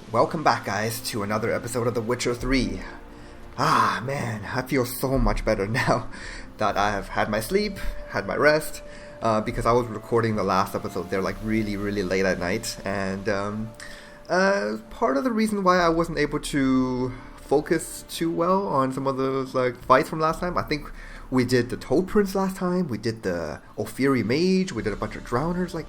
Welcome back, guys, to another episode of The Witcher 3. Ah, man, I feel so much better now that I have had my sleep, had my rest, because I was recording the last episode there like really late at night, and part of the reason why I wasn't able to focus too well on some of those fights from last time. I think we did the Toad Prince last time, we did the Ophiri Mage, we did a bunch of Drowners,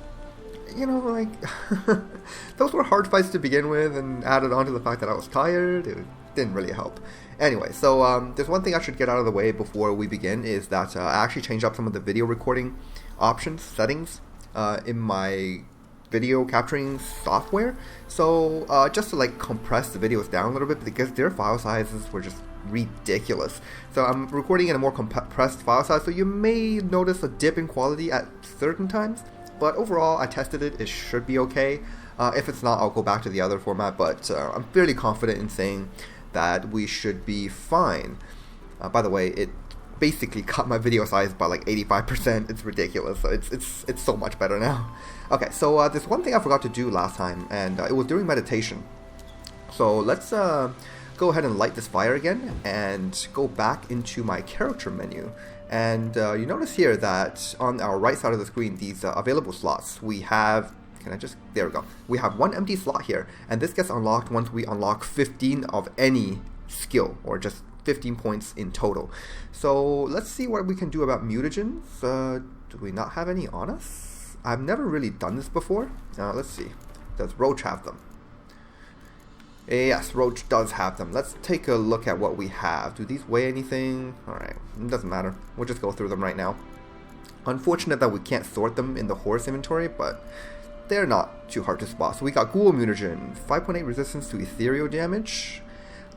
those were hard fights to begin with, and added on to the fact that I was tired, it didn't really help. Anyway, so there's one thing I should get out of the way before we begin, is that I actually changed up some of the video recording options, settings, in my video capturing software. So just to compress the videos down a little bit, because their file sizes were just ridiculous. So I'm recording in a more compressed file size, so you may notice a dip in quality at certain times. But overall, I tested it, it should be okay. If it's not, I'll go back to the other format, but I'm fairly confident in saying that we should be fine. By the way, it basically cut my video size by 85%. It's ridiculous. It's so much better now. Okay, so there's one thing I forgot to do last time, and it was during meditation. So let's go ahead and light this fire again, and go back into my character menu. And you notice here that on our right side of the screen, these available slots, we have, there we go. We have one empty slot here, and this gets unlocked once we unlock 15 of any skill, or just 15 points in total. So let's see what we can do about mutagens. Do we not have any on us? I've never really done this before. Let's see. Does Roach have them? Yes, Roach does have them. Let's take a look at what we have. Do these weigh anything? Alright, it doesn't matter. We'll just go through them right now. Unfortunate that we can't sort them in the horse inventory, but they're not too hard to spot. So we got Ghoul Mutagen, 5.8 resistance to ethereal damage.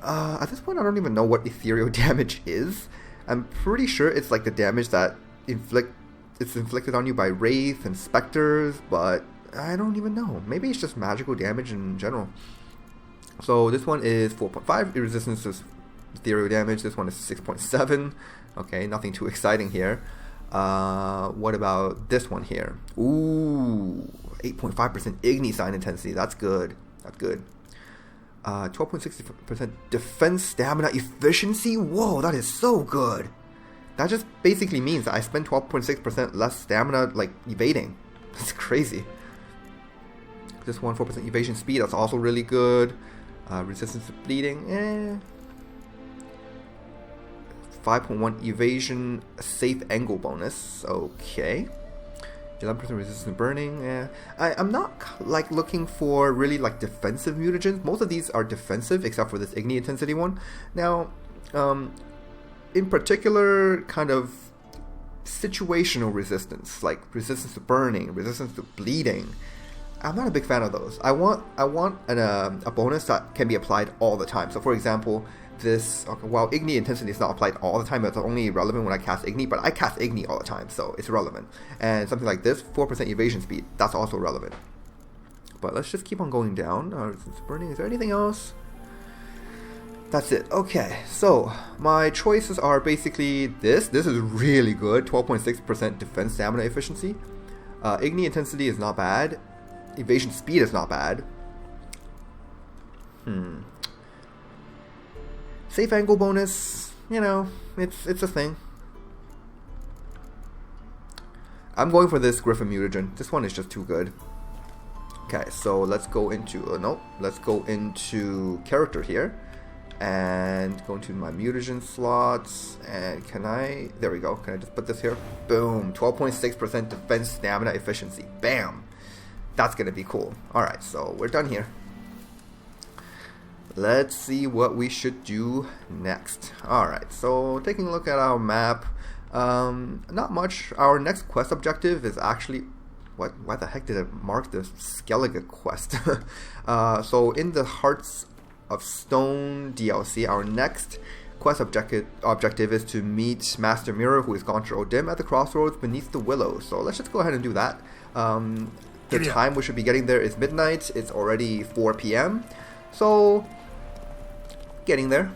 At this point, I don't even know what ethereal damage is. I'm pretty sure it's the damage that it's inflicted on you by wraith and specters, but I don't even know. Maybe it's just magical damage in general. So this one is 4.5 resistance to ethereal damage. This one is 6.7. Okay, nothing too exciting here. What about this one here? Ooh, 8.5% Igni sign intensity. That's good. That's good. 12.6% defense stamina efficiency. Whoa, that is so good. That just basically means that I spend 12.6% less stamina evading. That's crazy. This one, 4% evasion speed. That's also really good. Resistance to bleeding, 5.1 evasion, safe angle bonus, okay. 11% resistance to burning, I'm not looking for really defensive mutagens. Most of these are defensive except for this Igni intensity one. Now, in particular, kind of situational resistance, like resistance to burning, resistance to bleeding, I'm not a big fan of those. I want a bonus that can be applied all the time. So for example, this, while Igni intensity is not applied all the time, it's only relevant when I cast Igni, but I cast Igni all the time, so it's relevant. And something like this, 4% evasion speed, that's also relevant. But let's just keep on going down. Resistance to burning, is there anything else? That's it. Okay, so my choices are basically this. This is really good, 12.6% defense stamina efficiency. Igni intensity is not bad. Evasion speed is not bad. Safe angle bonus, it's a thing. I'm going for this Griffin mutagen. This one is just too good. Okay, so let's go into let's go into character here and go into my mutagen slots. And there we go. Can I just put this here? Boom, 12.6% defense stamina efficiency. Bam. That's going to be cool. Alright, so we're done here. Let's see what we should do next. Alright, so taking a look at our map. Not much. Our next quest objective is actually... Why the heck did it mark the Skellige quest? So in the Hearts of Stone DLC, our next quest objective is to meet Master Mirror, who is Gaunter O'Dimm, at the crossroads beneath the willows. So let's just go ahead and do that. The time we should be getting there is midnight. It's already 4 p.m. So, getting there.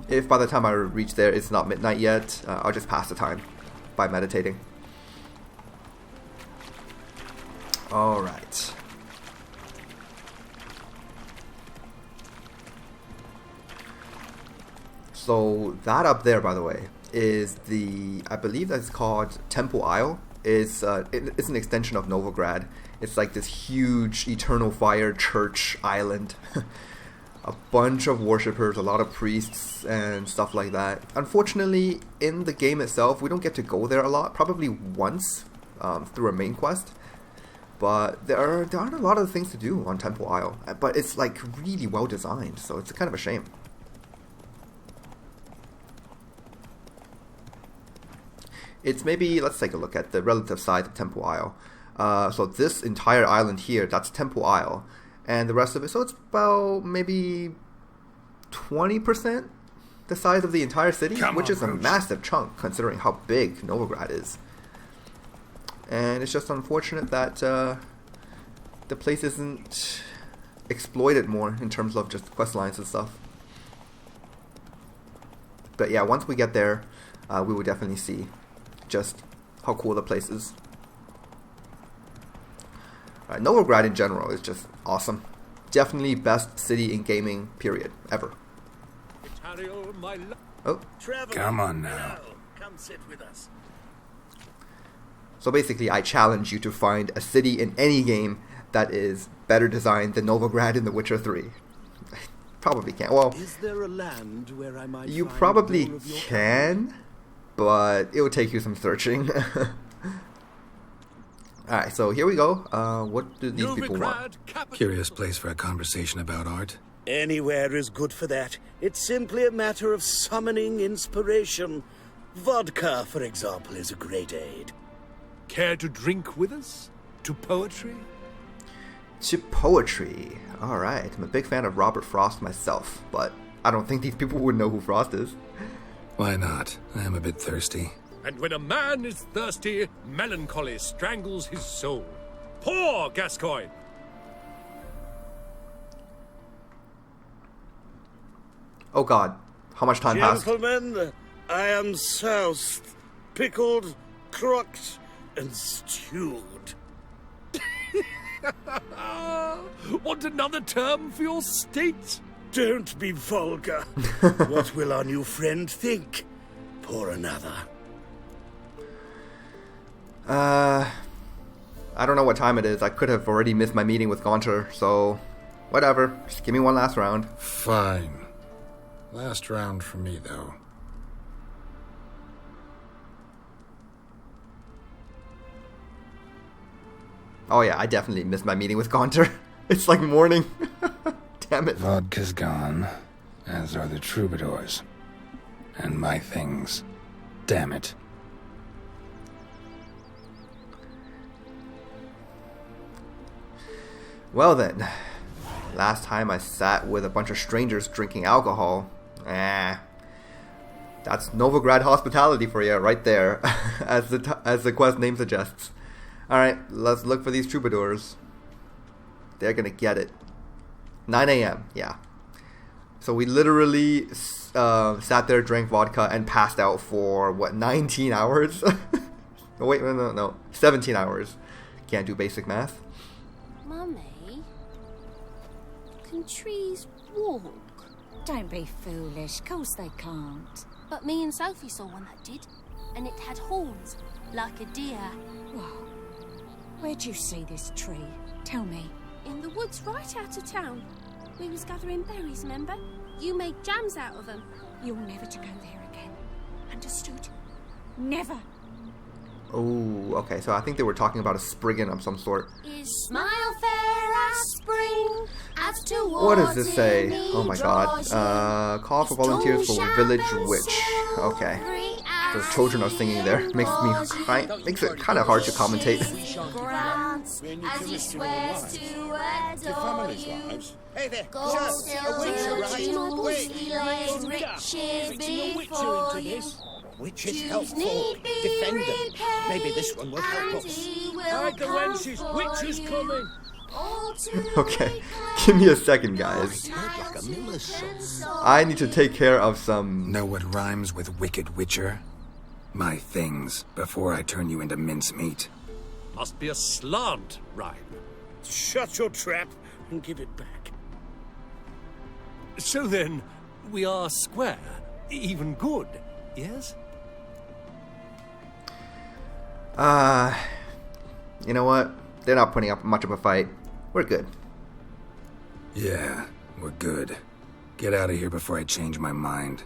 If by the time I reach there it's not midnight yet, I'll just pass the time by meditating. Alright. So that up there, by the way, is the, I believe that's called Temple Isle. It's an extension of Novigrad. It's like this huge eternal fire church island. A bunch of worshippers, a lot of priests and stuff like that. Unfortunately, in the game itself, we don't get to go there a lot. Probably once through a main quest. But there aren't a lot of things to do on Temple Isle. But it's like really well designed, so it's kind of a shame. It's maybe, let's take a look at the relative size of Temple Isle. So this entire island here, that's Temple Isle. And the rest of it, so it's about maybe 20% the size of the entire city, which is a massive chunk considering how big Novigrad is. And it's just unfortunate that the place isn't exploited more in terms of just quest lines and stuff. But yeah, once we get there, we will definitely see just how cool the place is. Novigrad in general is just awesome. Definitely best city in gaming, period, ever. Oh. Come on now. Come sit with us. So basically, I challenge you to find a city in any game that is better designed than Novigrad in The Witcher 3. Probably can't. Well, is there a land where I might you find probably more of your can, but it will take you some searching. Alright, so here we go. What do these people want? Curious place for a conversation about art. Anywhere is good for that. It's simply a matter of summoning inspiration. Vodka, for example, is a great aid. Care to drink with us? To poetry? To poetry. Alright, I'm a big fan of Robert Frost myself, but I don't think these people would know who Frost is. Why not? I am a bit thirsty. And when a man is thirsty, melancholy strangles his soul. Poor Gascoigne! Oh god, how much time passed? Gentlemen, I am soused, pickled, crocked, and stewed. Want another term for your state? Don't be vulgar. What will our new friend think? Pour another. I don't know what time it is. I could have already missed my meeting with Gaunter, so whatever. Just give me one last round. Fine. Last round for me, though. Oh yeah, I definitely missed my meeting with Gaunter. It's like morning. Damn it. Vodka's gone, as are the troubadours. And my things. Damn it. Well then, last time I sat with a bunch of strangers drinking alcohol. That's Novigrad hospitality for you right there, as the quest name suggests. Alright, let's look for these troubadours. They're gonna get it. 9 a.m., yeah. So we literally sat there, drank vodka, and passed out for, what, 19 hours? Oh, wait, no. 17 hours. Can't do basic math. Mummy, can trees walk? Don't be foolish. Course they can't. But me and Sophie saw one that did, and it had horns, like a deer. What? Where'd you see this tree? Tell me. In the woods right out of town. We was gathering berries, remember? You made jams out of them. You're never to go there again. Understood? Never. Oh, okay, so I think they were talking about a spriggan of some sort. Is smile fair as spring, as towards What does this say? Oh my god. Call for volunteers for Village Witch. Okay. The children are singing there. Makes it kind of hard to commentate. As he swears to adore you. Hey there, Gold, sir, a witch silver, arrived. Wait, he lays riches before you. Witch is Jews helpful. need be Defend them. repaid, Maybe this one will help and us. he will Hide the come wenches, for witch is you. coming. All to Okay, give me a second, guys. Like a miller's son. I need to take care of some... Know what rhymes with wicked witcher? My things, before I turn you into mincemeat. Must be a slant rhyme. Shut your trap and give it back. So then, we are square. even good, yes? You know what? They're not putting up much of a fight. We're good. Yeah, we're good. Get out of here before I change my mind.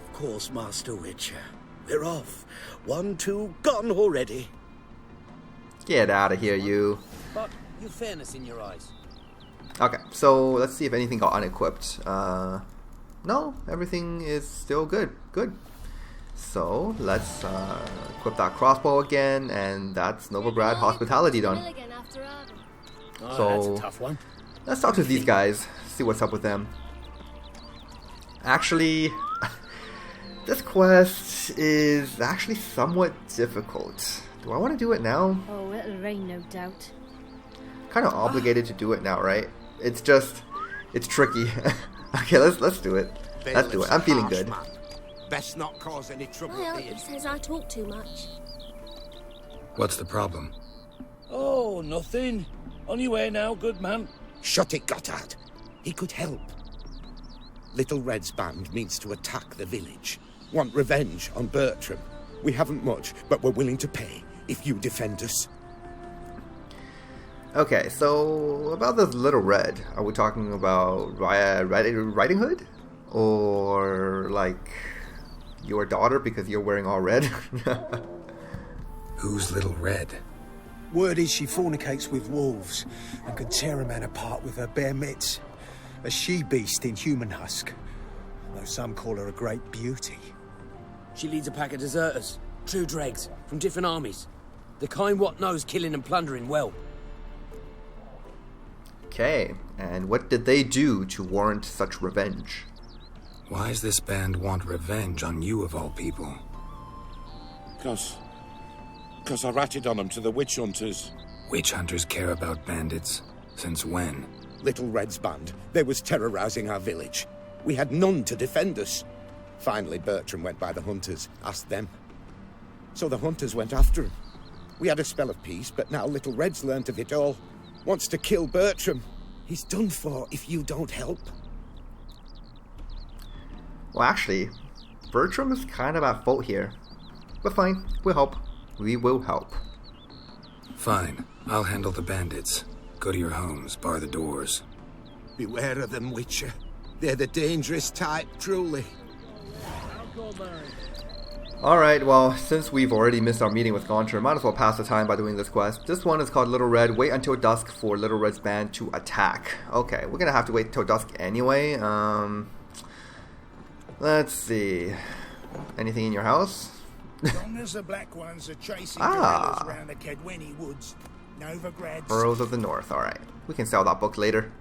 Of course, Master Witcher. We're off. 1, 2, gone already. Get out of here, you. But you've fairness in your eyes. Okay, so let's see if anything got unequipped. No, everything is still good. Good. So let's equip that crossbow again, and that's Novigrad hospitality done. Oh, So- that's a tough one. Let's talk to these guys, see what's up with them. Actually, this quest is actually somewhat difficult. Do I want to do it now? Oh, it'll rain, no doubt. Kind of obligated to do it now, right? It's just, it's tricky. Okay, let's do it. Let's do it. I'm feeling good. Best not cause any trouble Well, here. he says I talk too much. What's the problem? Oh, nothing. On your way now, good man. Shut it, Gotthard. He could help. Little Red's band means to attack the village. Want revenge on Bertram. We haven't much, but we're willing to pay if you defend us. Okay, so about this Little Red, are we talking about Riding Hood? Or like your daughter because you're wearing all red? Who's Little Red? Word is she fornicates with wolves and can tear a man apart with her bare mitts. A she-beast in human husk, though some call her a great beauty. She leads a pack of deserters, true dregs, from different armies. The kind what knows killing and plundering well. Okay, and what did they do to warrant such revenge? Why's this band want revenge on you of all people? Cause I ratted on them to the witch hunters. Witch hunters care about bandits. Since when? Little Red's band, they was terrorizing our village. We had none to defend us. Finally, Bertram went by the hunters, asked them. So the hunters went after him. We had a spell of peace, but now Little Red's learnt of it all. Wants to kill Bertram. He's done for if you don't help. Well, actually, Bertram is kind of at fault here. But fine, we'll help. We will help. Fine, I'll handle the bandits. Go to your homes, bar the doors. Beware of them, Witcher. They're the dangerous type, truly. Alright, well, since we've already missed our meeting with Gaunter, might as well pass the time by doing this quest. This one is called Little Red. Wait until dusk for Little Red's band to attack. Okay, we're gonna have to wait till dusk anyway. Let's see. Anything in your house? Long as the black ones are chasing Ah. gorillas round the Kedweni woods, Novigrad. Burrows of the North. Alright. We can sell that book later.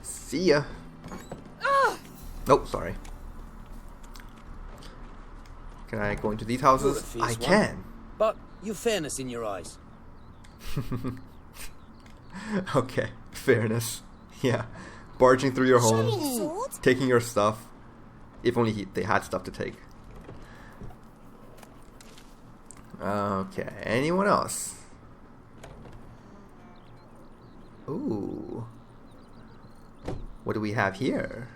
See ya. Nope, sorry. Can I go into these houses? You're a I fierce can. one. But you've fairness in your eyes. Okay, fairness. Yeah. Barging through your home, taking your stuff. If only they had stuff to take. Okay, anyone else? Ooh. What do we have here?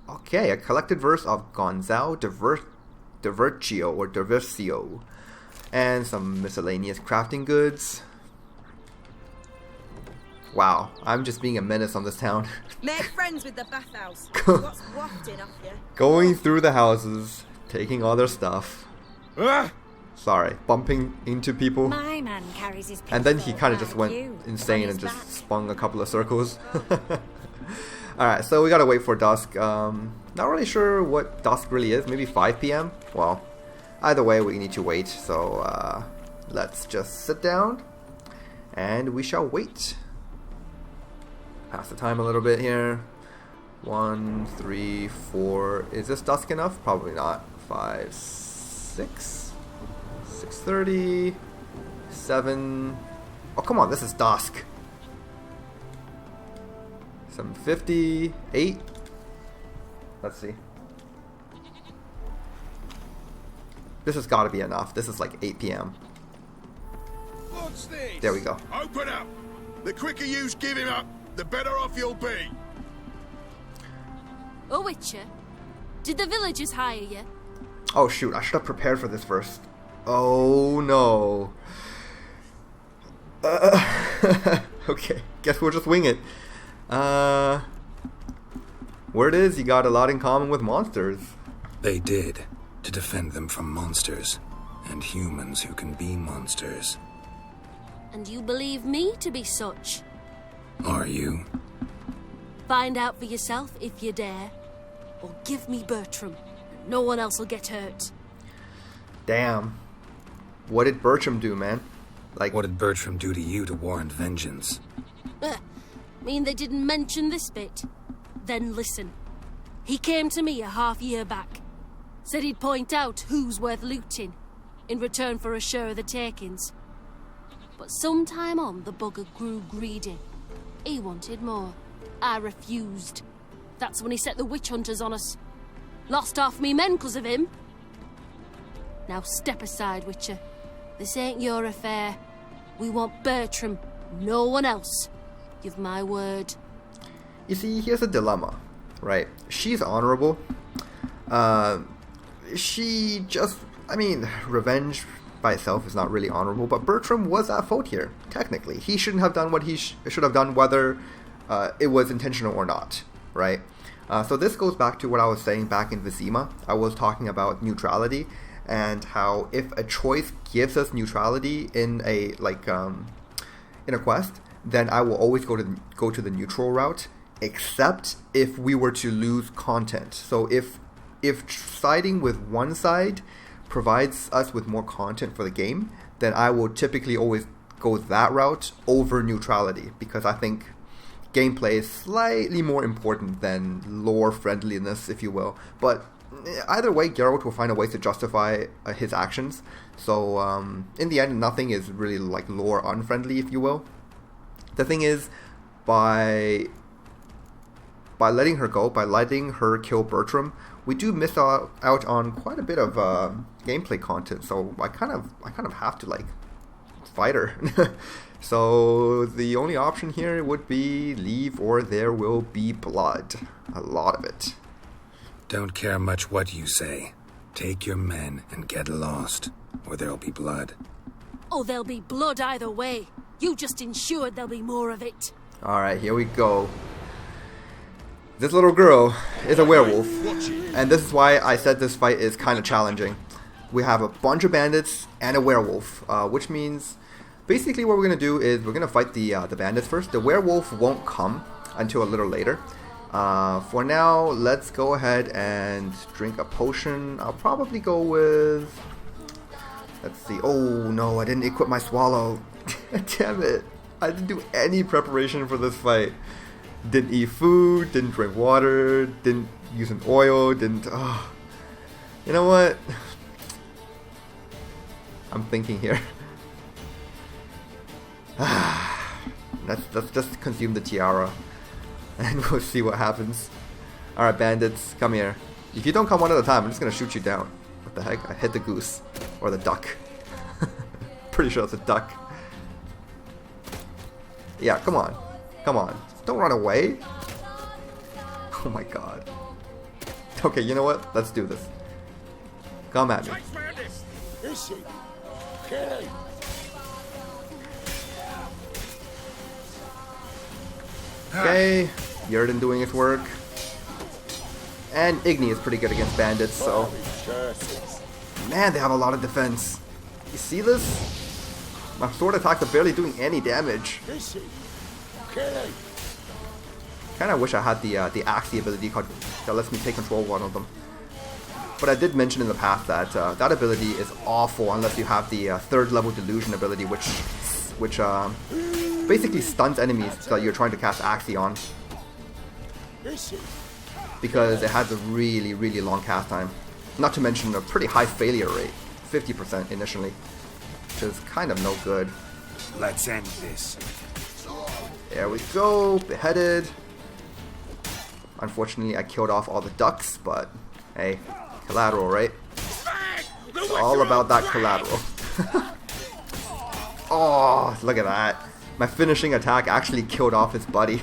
Okay, a collected verse of Gonzalo Divercio or Diversio. And some miscellaneous crafting goods. Wow, I'm just being a menace on this town. Make friends with the bathhouse. What's wafting off you? Going through the houses, taking all their stuff. Sorry, bumping into people. My man carries his And then he pistol kind of just like went you, insane on and his just back. spun a couple of circles. Alright, so we gotta wait for dusk. Not really sure what dusk really is. Maybe 5 p.m.? Well, either way, we need to wait. So, let's just sit down and we shall wait. Pass the time a little bit here. 1, 3, 4. Is this dusk enough? Probably not. 5, 6, 6:30, 7. Oh, come on, this is dusk. 7:50, 8. Let's see. This has got to be enough. This is like 8 p.m. What's this? There we go. Open up. The quicker you give him up, the better off you'll be. Oh, Witcher, Did the villagers hire you? Oh shoot, I should have prepared for this first. Oh no. Okay, guess we'll just wing it. Word is, you got a lot in common with monsters. They did, to defend them from monsters, and humans who can be monsters. And you believe me to be such? Are you? Find out for yourself if you dare. Or give me Bertram, and no one else will get hurt. Damn. What did Bertram do, man? Like, what did Bertram do to you to warrant vengeance? Mean they didn't mention this bit? Then listen. He came to me a half-year back. Said he'd point out who's worth looting, in return for a share of the takings. But sometime on, the bugger grew greedy. He wanted more. I refused. That's when he set the witch hunters on us. Lost half me men 'cause of him. Now step aside, Witcher. This ain't your affair. We want Bertram, no one else. Give my word. you see, here's a dilemma, right? She's honorable. She just, I mean, revenge by itself is not really honorable, but Bertram was at fault here, technically. He shouldn't have done what he should have done, whether it was intentional or not, right? So this goes back to what I was saying back in Vizima. I was talking about neutrality, and how if a choice gives us neutrality in a in a quest, then I will always go to the neutral route, except if we were to lose content. So if siding with one side provides us with more content for the game, then I will typically always go that route over neutrality, because I think gameplay is slightly more important than lore friendliness, if you will. But either way, Geralt will find a way to justify his actions. So in the end, nothing is really like lore unfriendly, if you will. The thing is, by letting her go, by letting her kill Bertram, we do miss out on quite a bit of gameplay content. So I kind of have to like fight her. So the only option here would be leave, or there will be blood, a lot of it. Don't care much what you say. Take your men and get lost, or there'll be blood. Oh, there'll be blood either way. You just ensured there'll be more of it. Alright, here we go. This little girl is a werewolf, and this is why I said this fight is kind of challenging. We have a bunch of bandits and a werewolf, which means basically what we're going to do is we're going to fight the bandits first. The werewolf won't come until a little later. For now, let's go ahead and drink a potion. I'll probably go with... Let's see. Oh no, I didn't equip my swallow. Damn it. I didn't do any preparation for this fight. Didn't eat food, didn't drink water, didn't use an oil, didn't... Oh. You know what? I'm thinking here. Let's just consume the tiara, and we'll see what happens. Alright, bandits, come here. If you don't come one at a time, I'm just gonna shoot you down. What the heck? I hit the goose. Or the duck. Pretty sure it's a duck. Yeah, come on. Come on. Don't run away. Oh my god. Okay, you know what? Let's do this. Come at me. Okay, Yerden doing his work. And Igni is pretty good against bandits, so... Man, they have a lot of defense. You see this? My sword attacks are barely doing any damage. Kinda wish I had the Axie ability that lets me take control of one of them. But I did mention in the past that that ability is awful unless you have the 3rd level delusion ability, which basically stuns enemies that you're trying to cast Axie on. Because it has a really, really long cast time. Not to mention a pretty high failure rate, 50% initially, which is kind of no good. Let's end this. There we go, beheaded. Unfortunately, I killed off all the ducks, but hey, collateral, right? It's all about that collateral. Oh, look at that. My finishing attack actually killed off his buddy.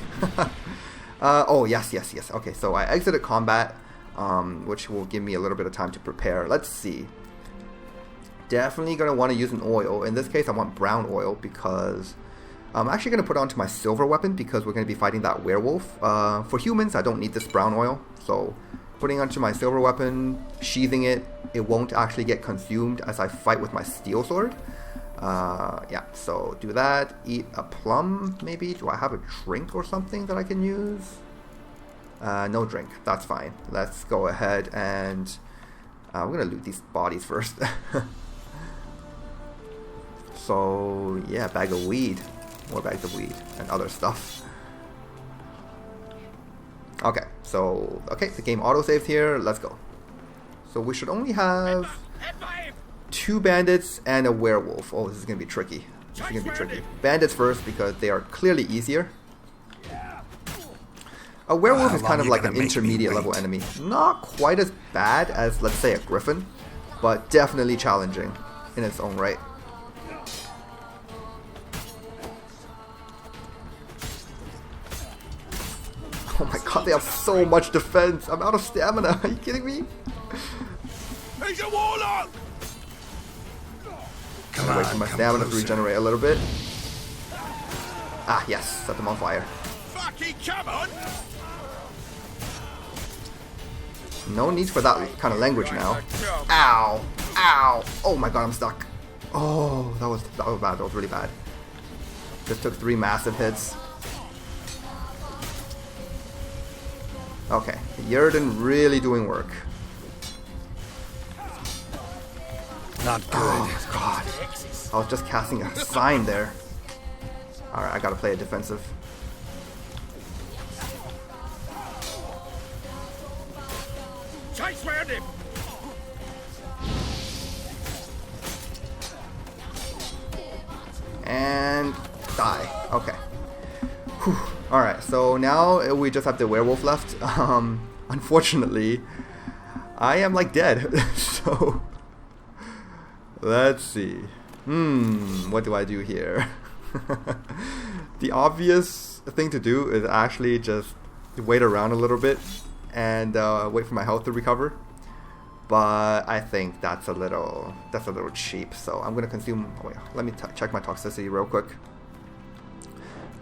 Oh, yes. Okay, so I exited combat. which will give me a little bit of time to prepare. Let's see. Definitely going to want to use an oil. In this case, I want brown oil because I'm actually going to put it onto my silver weapon because we're going to be fighting that werewolf. For humans, I don't need this brown oil, so putting onto my silver weapon, sheathing it, it won't actually get consumed as I fight with my steel sword. Yeah, so do that. Eat a plum, maybe. Do I have a drink or something that I can use? No drink. That's fine. Let's go ahead and we're gonna loot these bodies first. So yeah, bag of weed, more bags of weed and other stuff. Okay, so the game autosaves here. Let's go. So we should only have 2 bandits and a werewolf. Oh, this is gonna be tricky. This is gonna be tricky. Bandits first because they are clearly easier. A werewolf is kind of like an intermediate level enemy. Not quite as bad as, let's say, a griffin, but definitely challenging in its own right. Oh my god, they have so much defense. I'm out of stamina. Are you kidding me? He's a warlock! Come on, wait for my stamina to regenerate a little bit. Ah, yes, set them on fire. Fucking come on! No need for that kind of language now. Ow! Ow! Oh my god, I'm stuck. Oh, that was bad. That was really bad. Just took 3 massive hits. Okay, Yerden really doing work. Not good. Oh god. I was just casting a sign there. Alright, I gotta play it defensive. Chase round him! And die. Okay. Whew. Alright, so now we just have the werewolf left. Unfortunately, I am like dead. So let's see. What do I do here? The obvious thing to do is actually just wait around a little bit and wait for my health to recover. But I think that's a little cheap. So I'm gonna consume. Oh wait, let me check my toxicity real quick.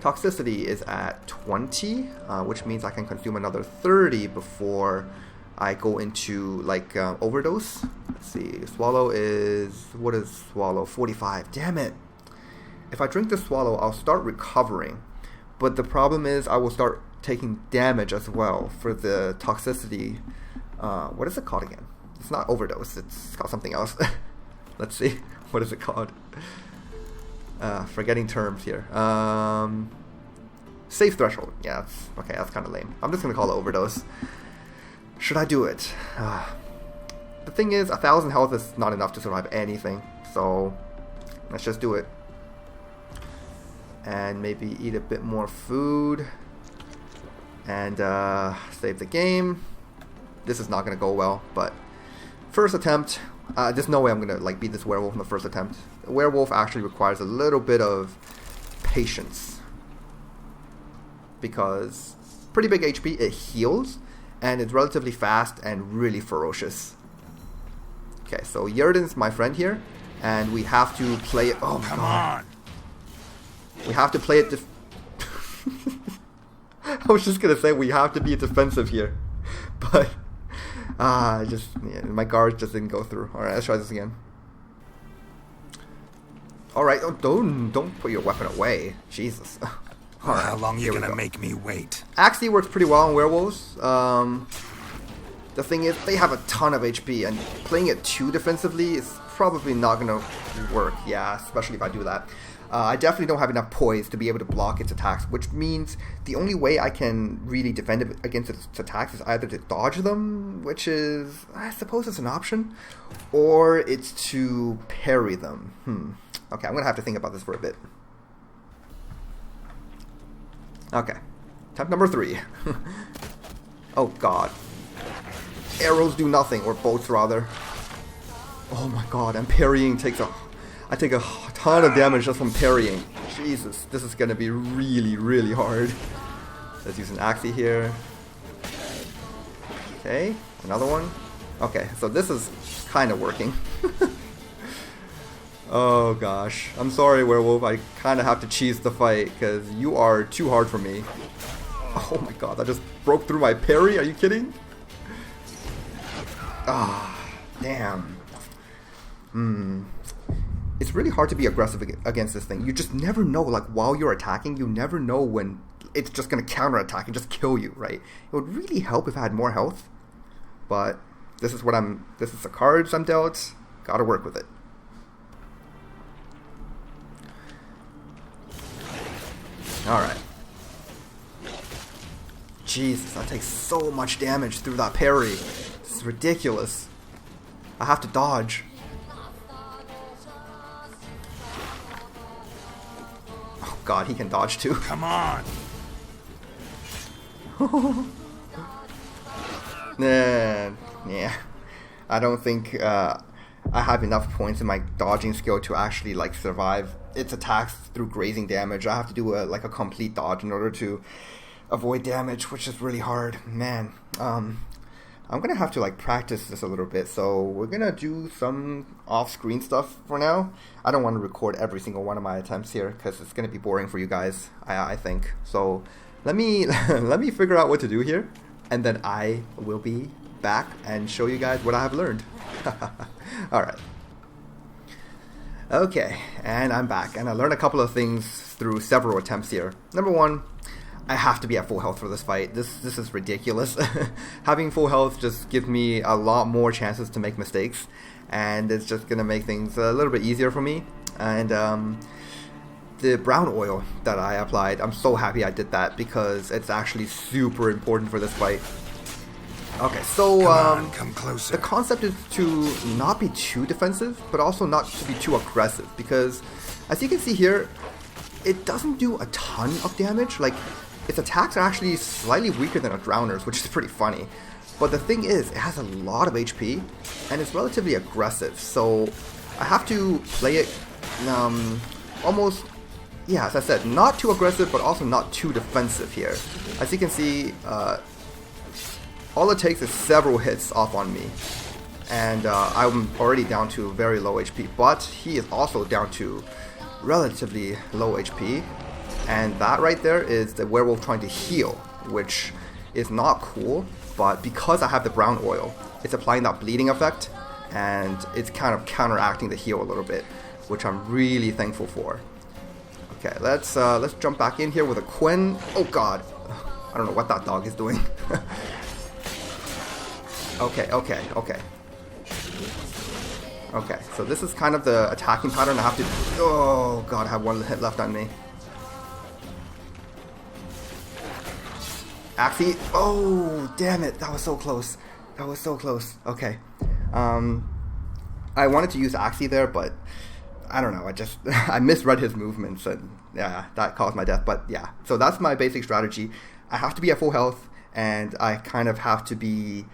Toxicity is at 20, which means I can consume another 30 before I go into like overdose. Let's see, swallow is, what is swallow? 45. Damn it! If I drink the swallow, I'll start recovering, but the problem is I will start taking damage as well for the toxicity. What is it called again? It's not overdose. It's called something else. Let's see. What is it called? Forgetting terms here. Safe threshold. Yeah, okay, that's kind of lame. I'm just going to call it overdose. Should I do it? The thing is, 1,000 health is not enough to survive anything. So, let's just do it. And maybe eat a bit more food. And save the game. This is not going to go well, but first attempt. There's no way I'm going to like beat this werewolf in the first attempt. The werewolf actually requires a little bit of patience. Because pretty big HP, it heals, and it's relatively fast and really ferocious. Okay, so Yerden's my friend here, and we have to play it. Oh my Come god. on! We have to play it. I was just gonna say we have to be defensive here, but my guard just didn't go through. All right, let's try this again. All right, don't put your weapon away, Jesus. Well, how long are you gonna make me wait? Actually works pretty well on werewolves. The thing is, they have a ton of HP, and playing it too defensively is probably not gonna work. Yeah, especially if I do that. I definitely don't have enough poise to be able to block its attacks, which means the only way I can really defend it against its attacks is either to dodge them, which is, I suppose it's an option, or it's to parry them. Okay, I'm gonna have to think about this for a bit. Okay, attempt number 3. Oh god. Arrows do nothing, or bolts rather. Oh my god, and parrying I take a ton of damage just from parrying. Jesus, this is gonna be really, really hard. Let's use an axie here. Okay, another one. Okay, so this is kind of working. Oh gosh, I'm sorry, Werewolf. I kind of have to cheese the fight because you are too hard for me. Oh my god, that just broke through my parry. Are you kidding? Ah, damn. It's really hard to be aggressive against this thing. You just never know, like, while you're attacking, you never know when it's just going to counterattack and just kill you, right? It would really help if I had more health. But this is the cards I'm dealt. Gotta work with it. Alright. Jesus, that takes so much damage through that parry. This is ridiculous. I have to dodge. Oh god, he can dodge too. Come on. Yeah. I don't think I have enough points in my dodging skill to actually like survive its attacks through grazing damage. I have to do a complete dodge in order to avoid damage, which is really hard. Man, I'm gonna have to like practice this a little bit, so we're gonna do some off-screen stuff for now. I don't want to record every single one of my attempts here because it's gonna be boring for you guys, I think. So let me let me figure out what to do here, and then I will be back and show you guys what I have learned. Alright. Okay, and I'm back, and I learned a couple of things through several attempts here. Number one, I have to be at full health for this fight. This is ridiculous. Having full health just gives me a lot more chances to make mistakes, and it's just gonna make things a little bit easier for me. And the brown oil that I applied, I'm so happy I did that because it's actually super important for this fight. Okay, so come closer. The concept is to not be too defensive, but also not to be too aggressive, because as you can see here, it doesn't do a ton of damage. Like, its attacks are actually slightly weaker than a Drowner's, which is pretty funny. But the thing is, it has a lot of HP, and it's relatively aggressive, so I have to play it almost, yeah, as I said, not too aggressive, but also not too defensive here. As you can see, all it takes is several hits off on me, and I'm already down to very low HP, but he is also down to relatively low HP, and that right there is the werewolf trying to heal, which is not cool, but because I have the brown oil, it's applying that bleeding effect, and it's kind of counteracting the heal a little bit, which I'm really thankful for. Okay, let's jump back in here with a Quen. Oh god, I don't know what that dog is doing. Okay, so this is kind of the attacking pattern. I have to... Oh god, I have one hit left on me. Axie. Oh, damn it. That was so close. That was so close. Okay. I wanted to use Axie there, but I don't know. I misread his movements, and yeah, that caused my death. But yeah, so that's my basic strategy. I have to be at full health, and I kind of have to be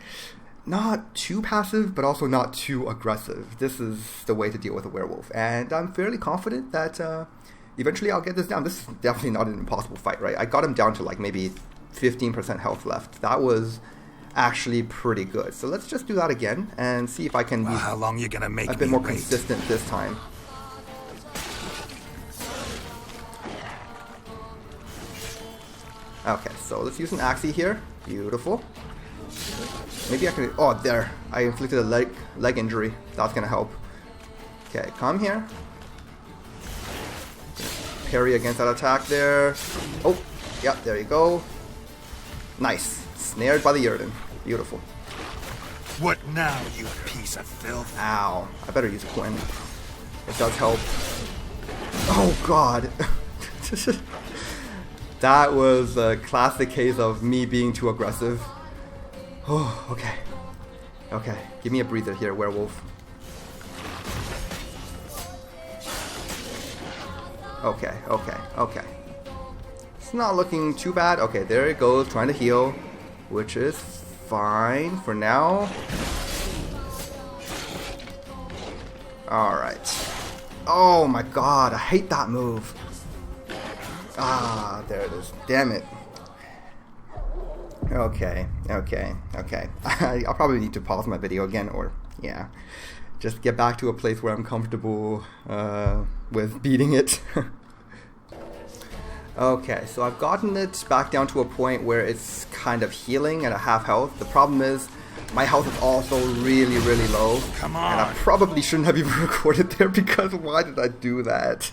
not too passive, but also not too aggressive. This is the way to deal with a werewolf, and I'm fairly confident that eventually I'll get this down. This is definitely not an impossible fight, right? I got him down to like maybe 15% health left. That was actually pretty good. So let's just do that again and see if I can be how long you gonna make a bit more wait? consistent this time. Okay, so let's use an Axie here. Beautiful. Maybe I can... Oh, there. I inflicted a leg injury. That's going to help. Okay, come here. Parry against that attack there. Oh, yep, there you go. Nice. Snared by the Yrden. Beautiful. What now, you piece of filth? Ow. I better use a Quen. It does help. Oh, God. That was a classic case of me being too aggressive. Oh, okay. Okay, give me a breather here, werewolf. Okay. It's not looking too bad. Okay, there it goes, trying to heal, which is fine for now. Alright. Oh my god, I hate that move. Ah, there it is. Damn it. Okay. I'll probably need to pause my video again, or yeah, just get back to a place where I'm comfortable with beating it. Okay, so I've gotten it back down to a point where it's kind of healing at a half health. The problem is my health is also really, really low. Come on. And I probably shouldn't have even recorded there, because why did I do that?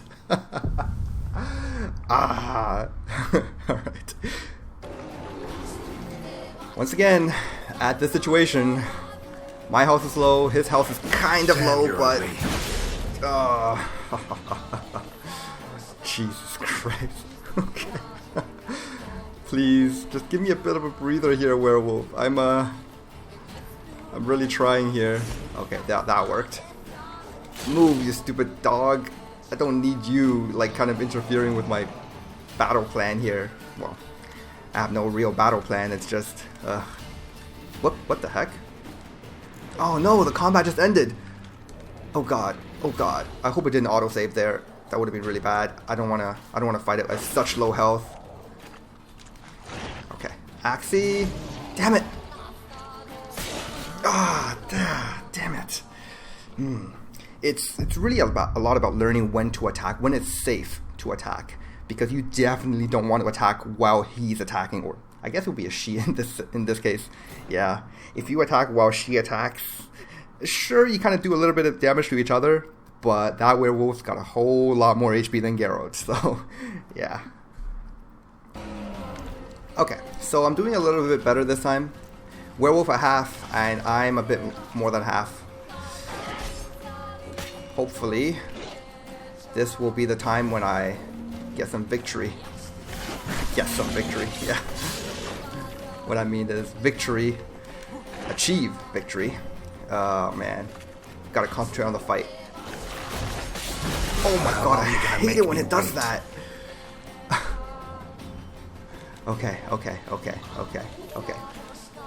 Alright. Once again, at this situation, my health is low, his health is kind of low, but... Jesus Christ. Okay. Please, just give me a bit of a breather here, Werewolf. I'm really trying here. Okay, that worked. Move, you stupid dog. I don't need you, like, kind of interfering with my battle plan here. Well, I have no real battle plan, it's just, what the heck? Oh no, the combat just ended! Oh god, I hope it didn't autosave there. That would have been really bad. I don't wanna fight it at such low health. Okay, Axie, damn it! Damn it! It's really a lot about learning when to attack, when it's safe to attack, because you definitely don't want to attack while he's attacking, or I guess it would be a she in this case. Yeah, if you attack while she attacks, sure, you kind of do a little bit of damage to each other, but that werewolf's got a whole lot more HP than Geralt, so yeah. Okay, so I'm doing a little bit better this time. Werewolf at half, and I'm a bit more than half. Hopefully, this will be the time when I get some victory. Get some victory, yeah. What I mean is victory. Achieve victory. Oh man. Gotta concentrate on the fight. Oh my god, I hate it when it does that. Okay.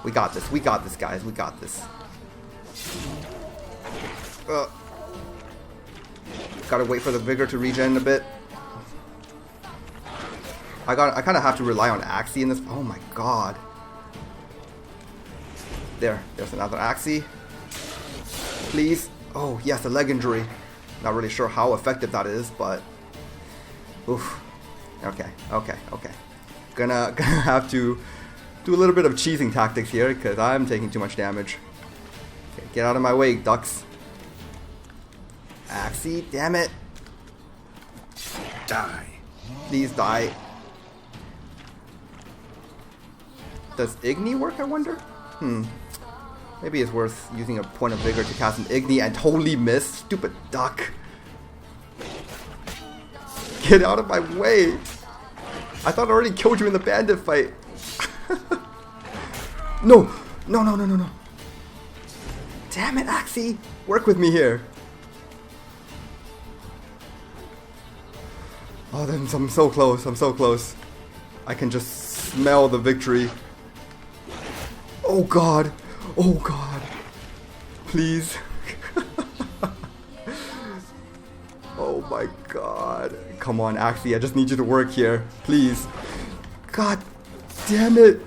We got this, guys, we got this. Gotta wait for the Vigor to regen a bit. I kind of have to rely on Axie in this. Oh my god. There's another Axie. Please. Oh yes, a leg injury. Not really sure how effective that is, but oof. Okay. Gonna have to do a little bit of cheesing tactics here, because I'm taking too much damage. Okay, get out of my way, ducks. Axie, damn it. Die. Please die. Does Igni work, I wonder? Maybe it's worth using a point of Vigor to cast an Igni and totally miss. Stupid duck. Get out of my way. I thought I already killed you in the bandit fight. No. Damn it, Axie. Work with me here. Oh, then I'm so close. I can just smell the victory. Oh god. Please. Oh my god. Come on, Axie, I just need you to work here. Please. God damn it.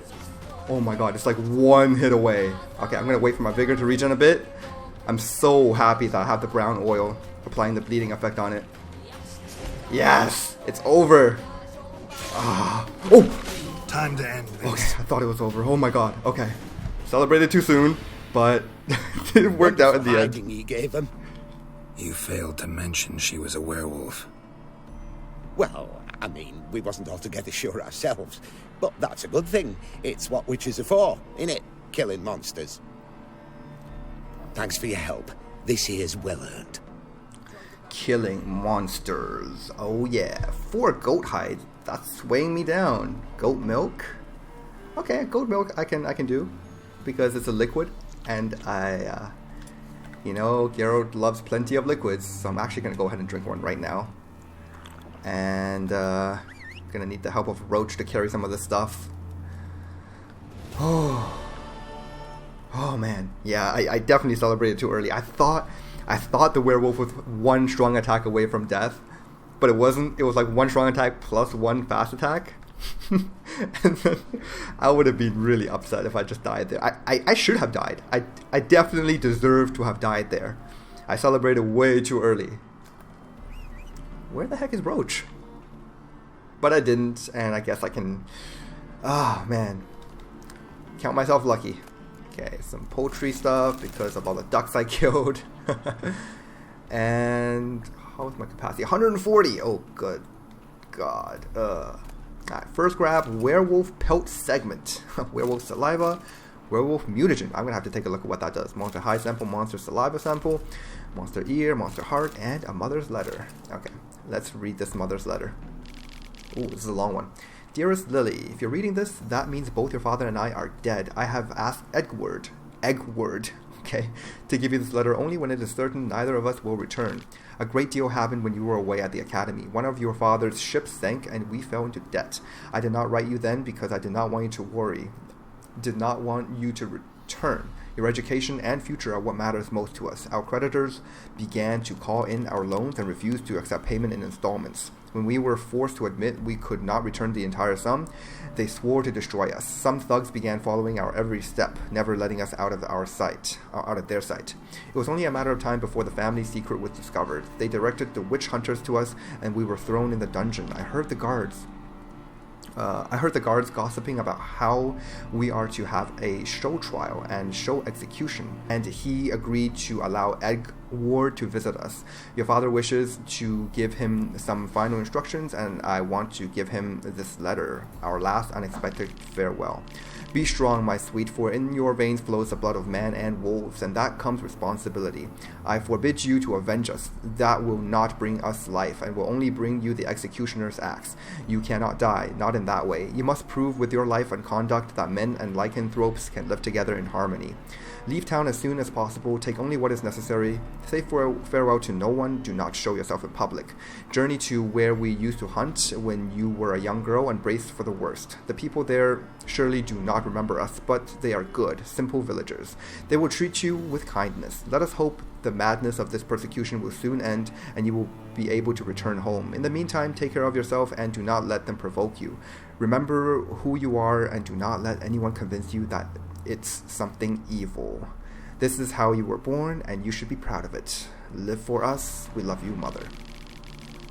Oh my god, it's like one hit away. Okay, I'm gonna wait for my Vigor to regen a bit. I'm so happy that I have the brown oil applying the bleeding effect on it. Yes! It's over! Oh! Time to end this. Okay, I thought it was over. Oh my god. Okay. Celebrated too soon, but it worked out in the end. You gave him? You failed to mention she was a werewolf. Well, I mean, we wasn't altogether sure ourselves. But that's a good thing. It's what witches are for, innit? Killing monsters. Thanks for your help. This here's well earned. Killing monsters. Oh yeah. 4 goat hides. That's weighing me down. Goat milk? Okay, goat milk I can do. Because it's a liquid. And Geralt loves plenty of liquids. So I'm actually going to go ahead and drink one right now. And gonna need the help of Roach to carry some of this stuff. Oh man, yeah, I definitely celebrated too early. I thought the werewolf was 1 strong attack away from death, but it wasn't. It was like 1 strong attack plus 1 fast attack. And then I would have been really upset if I just died there. I should have died. I definitely deserve to have died there. I celebrated way too early. Where the heck is Roach? But I didn't, and I guess I can... Oh, man. Count myself lucky. Okay, some poultry stuff because of all the ducks I killed. And... How is my capacity? 140! Oh, good God. Alright, first grab, werewolf pelt segment. Werewolf saliva, werewolf mutagen. I'm gonna have to take a look at what that does. Monster hide sample, monster saliva sample, monster ear, monster heart, and a mother's letter. Okay, let's read this mother's letter. Ooh, this is a long one. Dearest Lily, if you're reading this, that means both your father and I are dead. I have asked Eggward, okay, to give you this letter only when it is certain neither of us will return. A great deal happened when you were away at the academy. One of your father's ships sank and we fell into debt. I did not write you then because I did not want you to worry. Did not want you to return. Your education and future are what matters most to us. Our creditors began to call in our loans and refused to accept payment in installments. When we were forced to admit we could not return the entire sum, they swore to destroy us. Some thugs began following our every step, never letting us out of their sight. It was only a matter of time before the family secret was discovered. They directed the witch hunters to us, and we were thrown in the dungeon. I heard the guards gossiping about how we are to have a show trial and show execution, and he agreed to allow Eggward to visit us. Your father wishes to give him some final instructions, and I want to give him this letter, our last unexpected farewell. Be strong, my sweet, for in your veins flows the blood of man and wolves, and that comes responsibility. I forbid you to avenge us. That will not bring us life, and will only bring you the executioner's axe. You cannot die, not in that way. You must prove with your life and conduct that men and lycanthropes can live together in harmony. Leave town as soon as possible. Take only what is necessary. Say farewell to no one. Do not show yourself in public. Journey to where we used to hunt when you were a young girl and brace for the worst. The people there surely do not remember us, but they are good, simple villagers. They will treat you with kindness. Let us hope the madness of this persecution will soon end and you will be able to return home. In the meantime, take care of yourself and do not let them provoke you. Remember who you are and do not let anyone convince you that it's something evil. This is how you were born, and you should be proud of it. Live for us. We love you, Mother.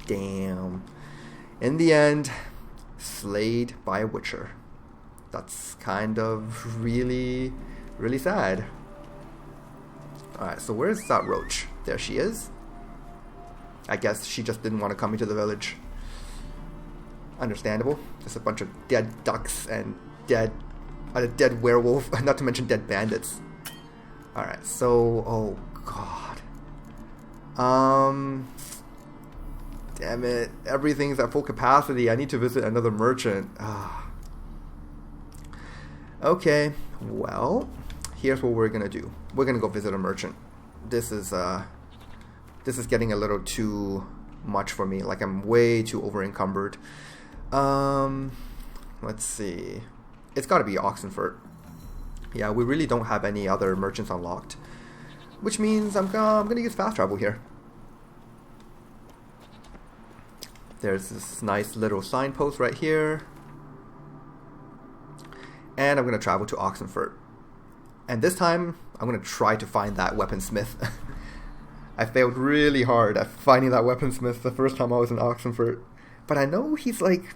Damn. In the end, slayed by a witcher. That's kind of really, really sad. Alright, so where's that Roach? There she is. I guess she just didn't want to come into the village. Understandable. Just a bunch of dead ducks and a dead werewolf, not to mention dead bandits. Alright, so... Oh, God. Damn it. Everything's at full capacity. I need to visit another merchant. Okay, well, here's what we're gonna do. We're gonna go visit a merchant. This is getting a little too much for me. Like, I'm way too over-encumbered. Let's see... It's got to be Oxenfurt. Yeah, we really don't have any other merchants unlocked. Which means I'm going to use fast travel here. There's this nice little signpost right here. And I'm going to travel to Oxenfurt. And this time, I'm going to try to find that weaponsmith. I failed really hard at finding that weaponsmith the first time I was in Oxenfurt. But I know he's like...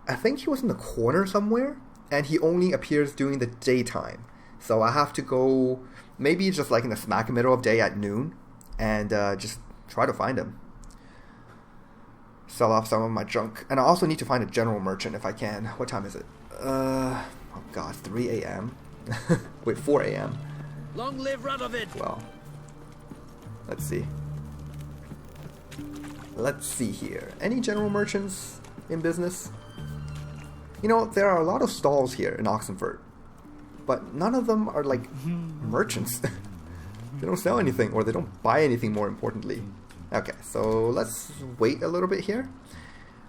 I think he was in the corner somewhere. And he only appears during the daytime. So I have to go, maybe just like in the smack middle of day at noon. And just try to find him. Sell off some of my junk. And I also need to find a general merchant if I can. What time is it? Oh God, 3 a.m. Wait, 4 a.m. Long live Radovid! Well, let's see. Let's see here. Any general merchants in business? You know, there are a lot of stalls here in Oxenfurt, but none of them are like merchants. They don't sell anything, or they don't buy anything, more importantly. Okay, so let's wait a little bit here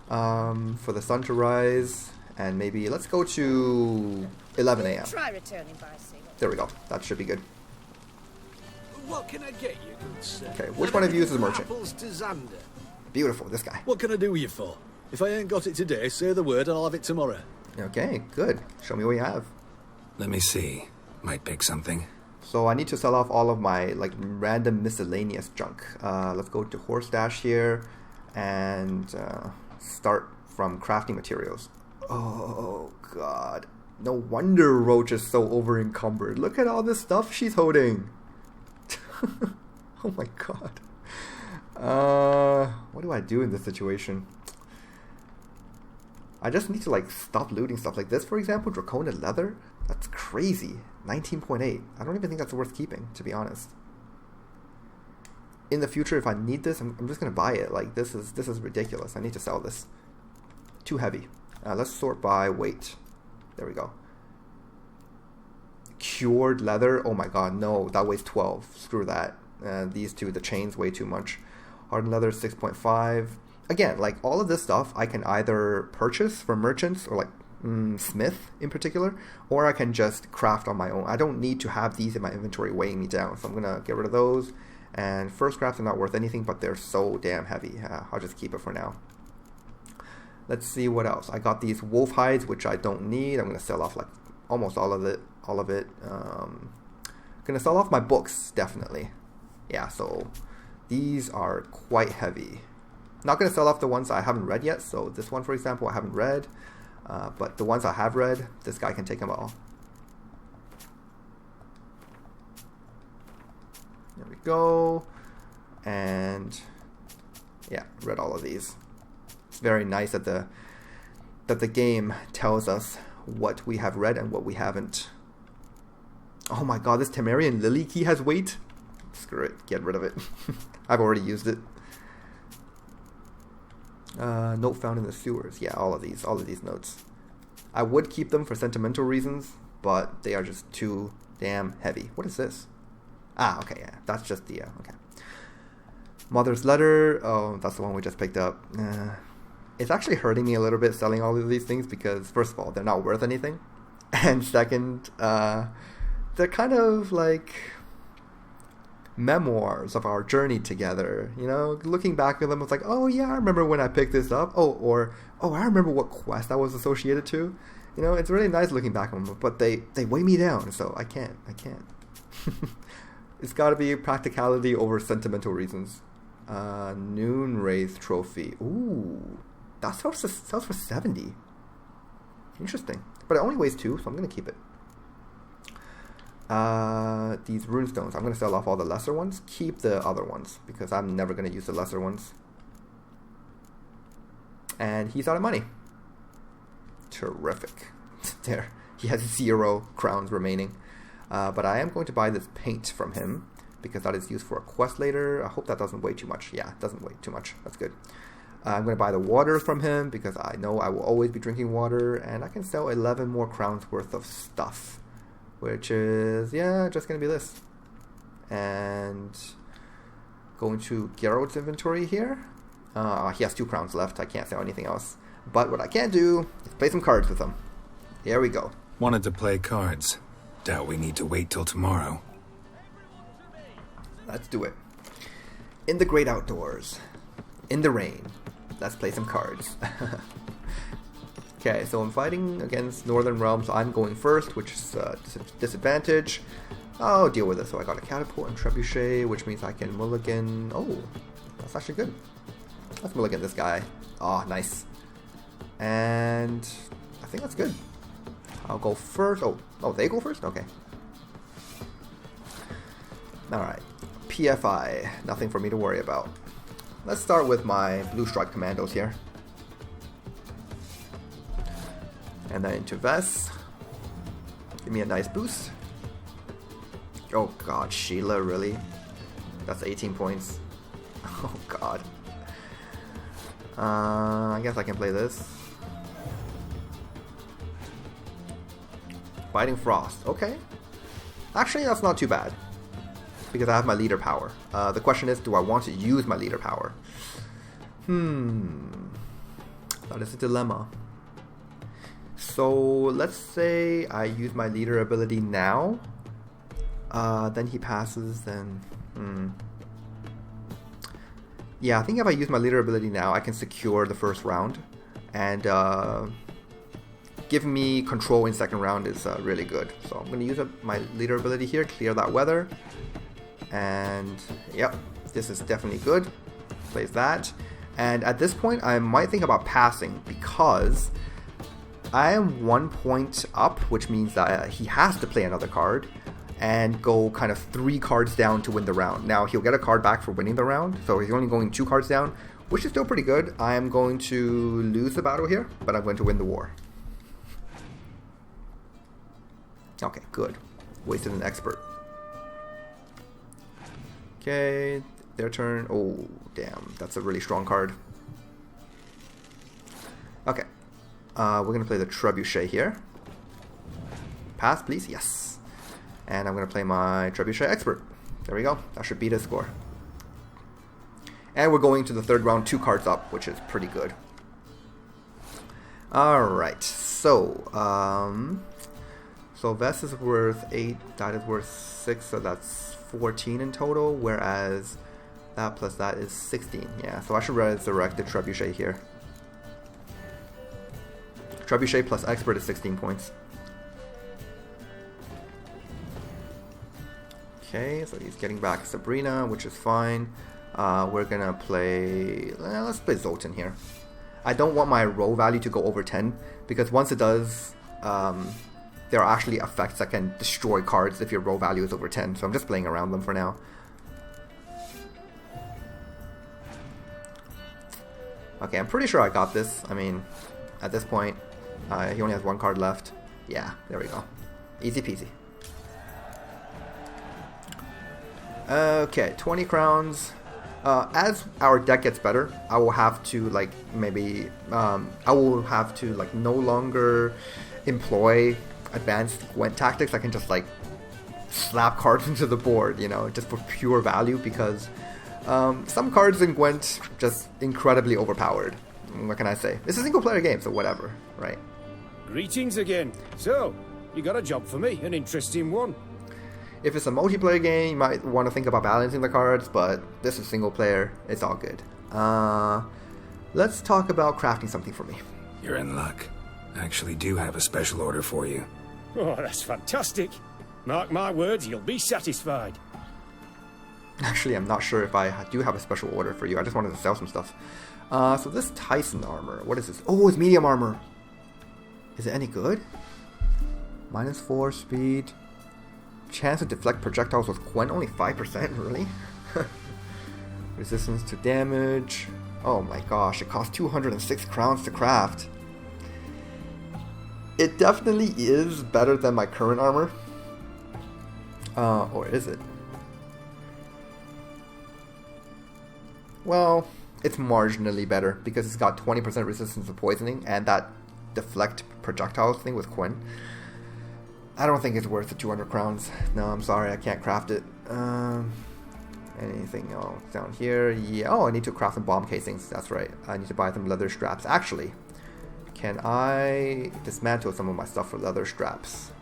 for the sun to rise, and maybe let's go to 11 a.m. Try returning by sea. There we go. That should be good. What can I get you, good sir? Okay, which one of you is a merchant? Apples to Xander. Beautiful, this guy. What can I do with you for? If I ain't got it today, say the word and I'll have it tomorrow. Okay, good. Show me what you have. Let me see. Might pick something. So I need to sell off all of my like random miscellaneous junk. Let's go to horse dash here and start from crafting materials. Oh god. No wonder Roach is so over encumbered. Look at all this stuff she's holding. Oh my god. What do I do in this situation? I just need to like stop looting stuff like this, for example, Dracona leather. That's crazy. 19.8. I don't even think that's worth keeping, to be honest. In the future, if I need this, I'm just gonna buy it. Like this is ridiculous. I need to sell this. Too heavy. Let's sort by weight. There we go. Cured leather. Oh my god, no, that weighs 12. Screw that. These two, the chains weigh too much. Hardened leather 6.5. Again, like all of this stuff I can either purchase from merchants or like Smith in particular, or I can just craft on my own. I don't need to have these in my inventory weighing me down, so I'm gonna get rid of those. And first crafts are not worth anything, but they're so damn heavy. I'll just keep it for now. Let's see what else. I got these wolf hides, which I don't need. I'm gonna sell off like almost all of it. Gonna sell off my books, definitely. Yeah, so these are quite heavy. Not going to sell off the ones I haven't read yet. So this one, for example, I haven't read. But the ones I have read, this guy can take them all. There we go. And yeah, read all of these. It's very nice that the game tells us what we have read and what we haven't. Oh my god, this Temerian Lily key has weight. Screw it, get rid of it. I've already used it. Note found in the sewers. Yeah, all of these notes. I would keep them for sentimental reasons, but they are just too damn heavy. What is this? Ah, okay, yeah, that's just the, okay. Mother's letter. Oh, that's the one we just picked up. It's actually hurting me a little bit selling all of these things because, first of all, they're not worth anything. And second, they're kind of like memoirs of our journey together, you know, looking back at them, it's like, oh yeah, I remember when I picked this up, or I remember what quest I was associated to, you know. It's really nice looking back on them, but they weigh me down, so I can't. It's got to be practicality over sentimental reasons. Noon Wraith trophy. Ooh, that sells for 70. Interesting, but it only weighs 2, so I'm gonna keep it. These runestones, I'm going to sell off all the lesser ones. Keep the other ones, because I'm never going to use the lesser ones. And he's out of money. Terrific. There, he has 0 crowns remaining. But I am going to buy this paint from him, because that is used for a quest later. I hope that doesn't weigh too much. Yeah, it doesn't weigh too much. That's good. I'm going to buy the water from him, because I know I will always be drinking water. And I can sell 11 more crowns worth of stuff. Which is, yeah, just going to be this. And going to Geralt's inventory here. He has 2 crowns left. I can't sell anything else. But what I can do is play some cards with him. Here we go. Wanted to play cards. Doubt we need to wait till tomorrow. Let's do it. In the great outdoors. In the rain. Let's play some cards. Okay, so I'm fighting against Northern Realms. I'm going first, which is a disadvantage. I'll deal with it. So I got a catapult and trebuchet, which means I can mulligan. Oh, that's actually good. Let's mulligan this guy. Oh, nice. And I think that's good. I'll go first. Oh, they go first? Okay. Alright. PFI. Nothing for me to worry about. Let's start with my Blue Stripe Commandos here. And then into Vest. Give me a nice boost. Oh god, Sheila, really? That's 18 points. Oh god. I guess I can play this. Biting Frost. Okay. Actually, that's not too bad. Because I have my leader power. The question is, do I want to use my leader power? That is a dilemma. So let's say I use my leader ability now. Then he passes, then... Yeah, I think if I use my leader ability now, I can secure the first round. And giving me control in second round is really good. So I'm going to use my leader ability here, clear that weather. And yep, this is definitely good. Plays that. And at this point, I might think about passing because I am 1 point up, which means that he has to play another card and go kind of 3 cards down to win the round. Now, he'll get a card back for winning the round, so he's only going 2 cards down, which is still pretty good. I am going to lose the battle here, but I'm going to win the war. Okay, good. Wasted an expert. Okay, their turn. Oh, damn. That's a really strong card. Okay. We're going to play the Trebuchet here. Pass, please. Yes. And I'm going to play my Trebuchet Expert. There we go. That should beat his score. And we're going to the third round 2 cards up, which is pretty good. Alright. So, Vest is worth 8. That is worth 6. So that's 14 in total. Whereas that plus that is 16. Yeah, so I should resurrect the Trebuchet here. Trebuchet plus Expert is 16 points. Okay, so he's getting back Sabrina, which is fine. We're gonna play... let's play Zoltan here. I don't want my roll value to go over 10, because once it does, there are actually effects that can destroy cards if your roll value is over 10, so I'm just playing around them for now. Okay, I'm pretty sure I got this. I mean, at this point, he only has 1 card left. Yeah, there we go. Easy peasy. Okay, 20 crowns. As our deck gets better, I will have to no longer employ advanced Gwent tactics. I can just slap cards into the board, you know, just for pure value, because some cards in Gwent just incredibly overpowered. What can I say? It's a single player game, so whatever, right? Greetings again. So, you got a job for me, an interesting one. If it's a multiplayer game, you might want to think about balancing the cards, but this is single player, it's all good. Let's talk about crafting something for me. You're in luck. I actually do have a special order for you. Oh, that's fantastic. Mark my words, you'll be satisfied. Actually, I'm not sure if I do have a special order for you. I just wanted to sell some stuff. So this Tyson armor, what is this? Oh, it's medium armor. Is it any good? -4 speed. Chance to deflect projectiles with Gwent, only 5%, really? Resistance to damage. Oh my gosh, it costs 206 crowns to craft. It definitely is better than my current armor. Or is it? Well, it's marginally better because it's got 20% resistance to poisoning and that deflect projectiles thing with Gwent. I don't think it's worth the 200 crowns. No, I'm sorry, I can't craft it. Anything else down here? Yeah. Oh, I need to craft some bomb casings. That's right. I need to buy some leather straps. Actually, can I dismantle some of my stuff for leather straps?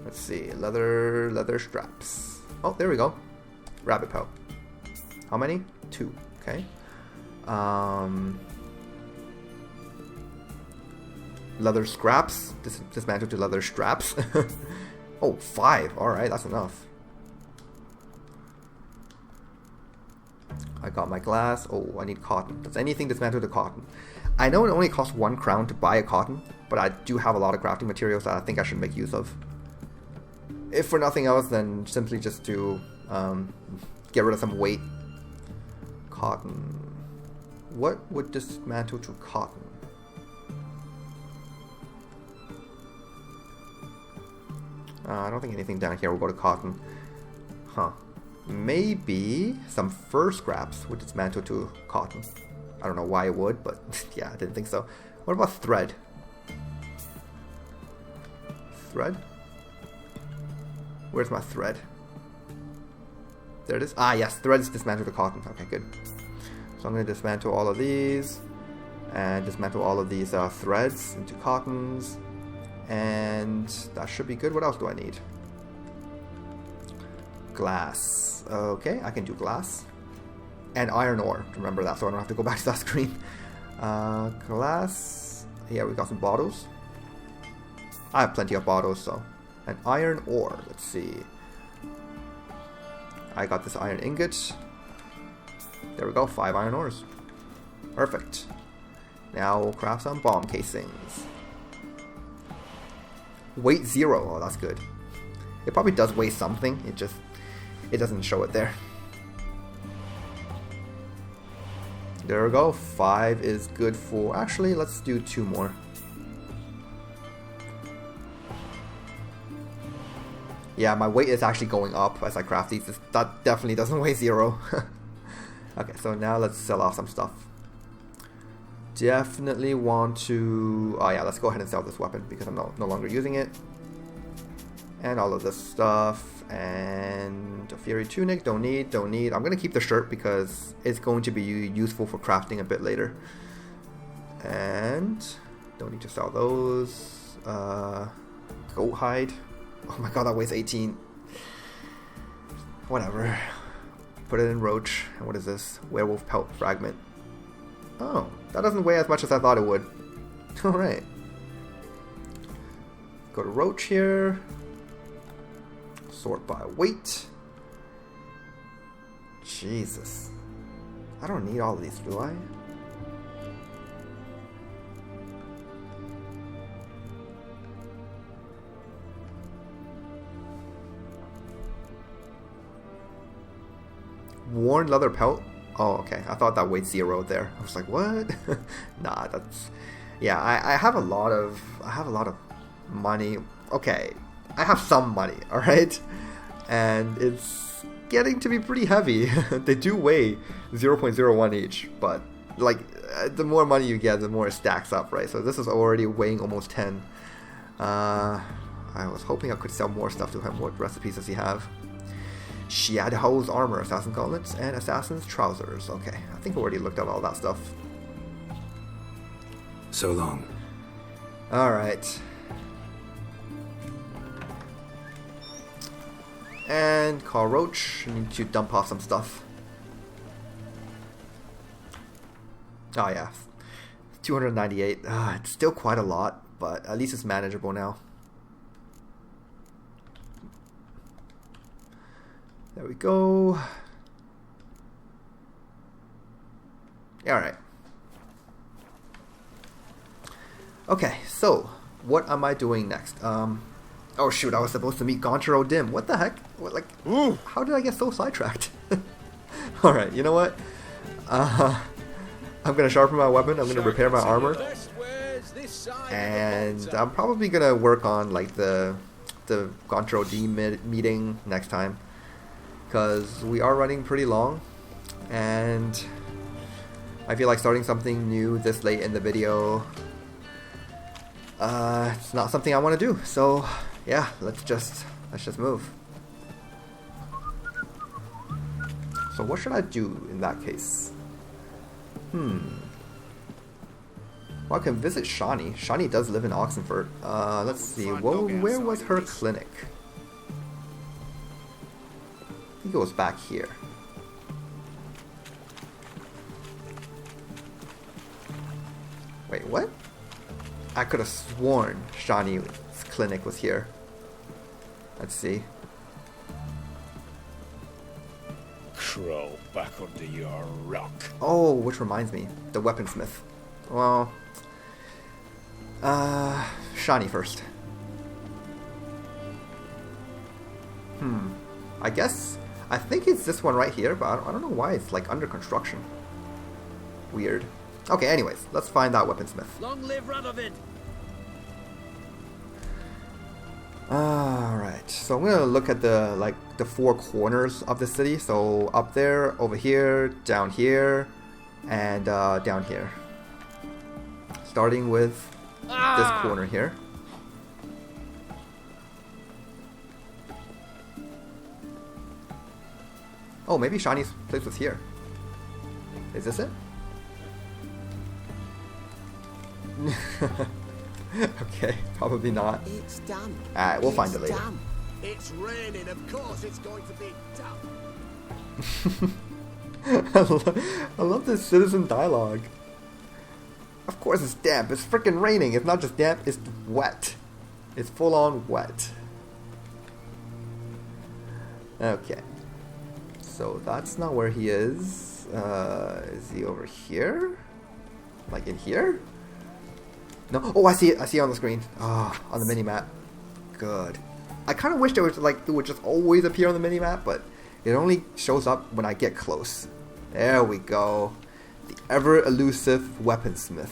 Let's see. Leather straps. Oh, there we go. Rabbit pelt. How many? 2. Okay. Leather scraps. Dismantle to leather straps. Oh, 5. Alright, that's enough. I got my glass. Oh, I need cotton. Does anything dismantle to cotton? I know it only costs 1 crown to buy a cotton, but I do have a lot of crafting materials that I think I should make use of. If for nothing else, then simply just to get rid of some weight. Cotton. What would dismantle to cotton? I don't think anything down here will go to cotton. Huh. Maybe some fur scraps would dismantle to cotton. I don't know why it would, but yeah, I didn't think so. What about thread? Thread? Where's my thread? There it is. Ah, yes, thread is dismantle to cotton. Okay, good. So I'm going to dismantle all of these. And dismantle all of these threads into cottons. And that should be good. What else do I need? Glass. Okay, I can do glass. And iron ore. Remember that, so I don't have to go back to that screen. Glass. Yeah, we got some bottles. I have plenty of bottles, so. An iron ore. Let's see. I got this iron ingot. There we go. 5 iron ores. Perfect. Now we'll craft some bomb casings. Weight 0. Oh, that's good. It probably does weigh something. It doesn't show it there. There we go. 5 is good for... Actually, let's do 2 more. Yeah, my weight is actually going up as I craft these. That definitely doesn't weigh 0. Okay, so now let's sell off some stuff. Definitely want to... Oh yeah, let's go ahead and sell this weapon because I'm no longer using it. And all of this stuff. And a Fury Tunic, don't need. I'm going to keep the shirt because it's going to be useful for crafting a bit later. And don't need to sell those. Goat hide. Oh my god, that weighs 18. Whatever. Put it in Roach. And what is this? Werewolf pelt fragment. Oh, that doesn't weigh as much as I thought it would. Alright. Go to Roach here. Sort by weight. Jesus. I don't need all of these, do I? Worn leather pelt? Oh, okay. I thought that weighed 0 there. I was like, what? Nah, that's... Yeah, I have a lot of money. Okay. I have some money, alright? And it's getting to be pretty heavy. They do weigh 0.01 each, but like the more money you get, the more it stacks up, right? So this is already weighing almost 10. I was hoping I could sell more stuff to him. What recipes does he have? Shadows armor, assassin gauntlets, and assassin's trousers. Okay, I think I already looked at all that stuff. So long. Alright. And call Roach. I need to dump off some stuff. Oh yeah. 298. It's still quite a lot, but at least it's manageable now. There we go. Alright. Okay, so what am I doing next? Oh shoot, I was supposed to meet Gaunter O'Dimm. What the heck? What, like, how did I get so sidetracked? Alright, you know what? I'm gonna sharpen my weapon, I'm gonna repair my armor. And I'm probably gonna work on like the Gaunter O'Dimm meeting next time. Because we are running pretty long. And I feel like starting something new this late in the video, it's not something I want to do. So yeah, let's just move. So what should I do in that case? Well, I can visit Shani. Shani does live in Oxenfurt. Let's see. Where was her clinic? I think it was back here. Wait, what? I could have sworn Shani's clinic was here. Let's see. Crawl back under your rock. Oh, which reminds me, the weaponsmith. Well, Shani first. I think it's this one right here, but I don't know why it's like under construction. Weird. Okay, anyways, let's find that weaponsmith. Long live Radovid! Alright, so I'm gonna look at the 4 corners of the city. So up there, over here, down here, and down here. Starting with this corner here. Oh, maybe Shani's place was here. Is this it? Okay, probably not. It's done. Alright, we'll find it later. Done. It's raining, of course it's going to be done. I love this citizen dialogue. Of course it's damp. It's freaking raining. It's not just damp, it's wet. It's full on wet. Okay. So that's not where he is. Is he over here? Like in here? No. Oh, I see it. I see it on the screen. Oh, on the mini-map. Good. I kind of wish it would just always appear on the mini-map, but it only shows up when I get close. There we go. The ever-elusive weaponsmith.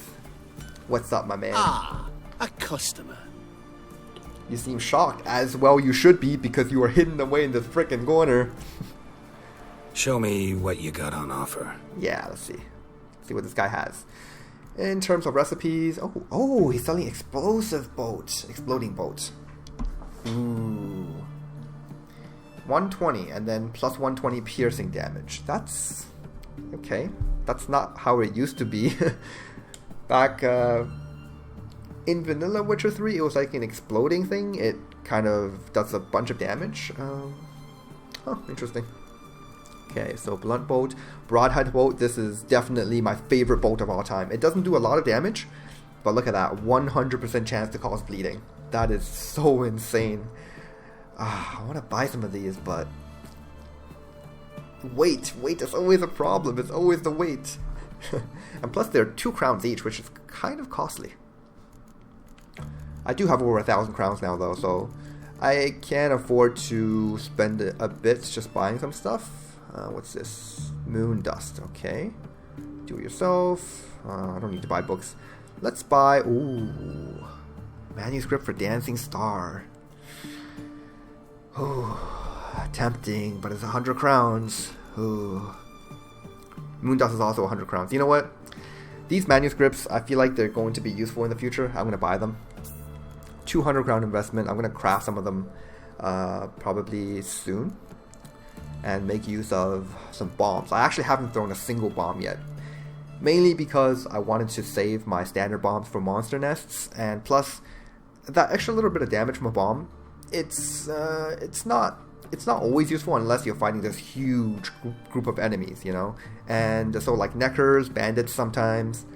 What's up, my man? Ah, a customer. You seem shocked, as well you should be, because you were hidden away in this frickin' corner. Show me what you got on offer. Yeah, let's see. See what this guy has. In terms of recipes, oh, he's selling explosive boats, exploding boats. Ooh. 120, and then plus 120 piercing damage. That's okay. That's not how it used to be. Back in vanilla Witcher 3, it was like an exploding thing. It kind of does a bunch of damage. Oh, interesting. Okay, so blunt bolt, broadhead bolt. This is definitely my favorite bolt of all time. It doesn't do a lot of damage, but look at that, 100% chance to cause bleeding. That is so insane. I want to buy some of these, but weight is always a problem. It's always the weight. And plus they're 2 crowns each, which is kind of costly. I do have over 1,000 crowns now though, so I can afford to spend a bit just buying some stuff. What's this? Moon dust, okay. Do it yourself. I don't need to buy books. Let's buy, ooh, manuscript for Dancing Star. Ooh, tempting, but it's 100 crowns. Ooh. Moon dust is also 100 crowns. You know what? These manuscripts, I feel like they're going to be useful in the future. I'm going to buy them. 200 crown investment. I'm going to craft some of them probably soon. And make use of some bombs. I actually haven't thrown a single bomb yet. Mainly because I wanted to save my standard bombs for monster nests. And plus, that extra little bit of damage from a bomb, it's not always useful unless you're fighting this huge group of enemies, you know? And so like neckers, bandits sometimes,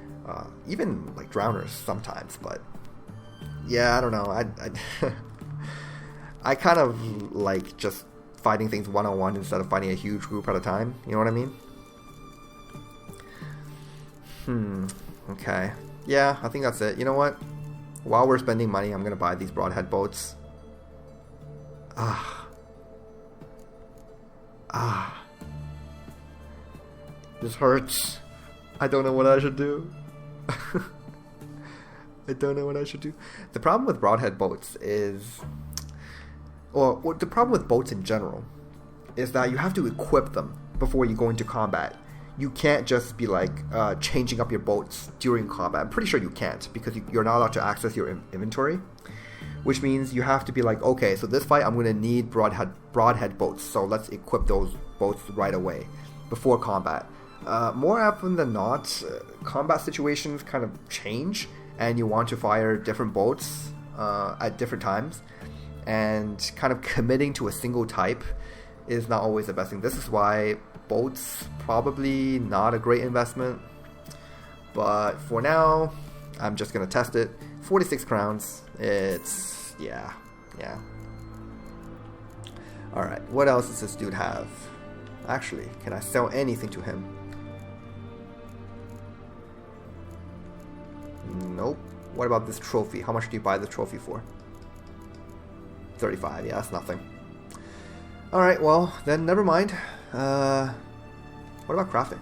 even like drowners sometimes, but yeah, I don't know. I kind of like just fighting things one-on-one instead of fighting a huge group at a time, you know what I mean? Okay. Yeah, I think that's it. You know what? While we're spending money, I'm gonna buy these broadhead boats. This hurts. I don't know what I should do. I don't know what I should do. The problem with broadhead boats is, or the problem with boats in general, is that you have to equip them before you go into combat. You can't just be like changing up your boats during combat. I'm pretty sure you can't, because you're not allowed to access your inventory. Which means you have to be like, okay, so this fight I'm going to need broadhead boats, so let's equip those boats right away before combat. More often than not, combat situations kind of change, and you want to fire different boats at different times, and kind of committing to a single type is not always the best thing. This is why boats probably not a great investment, but for now, I'm just going to test it. 46 crowns. It's, yeah. Alright, what else does this dude have? Actually, can I sell anything to him? Nope. What about this trophy? How much do you buy the trophy for? 35, yeah, that's nothing. Alright, well, then never mind. What about crafting?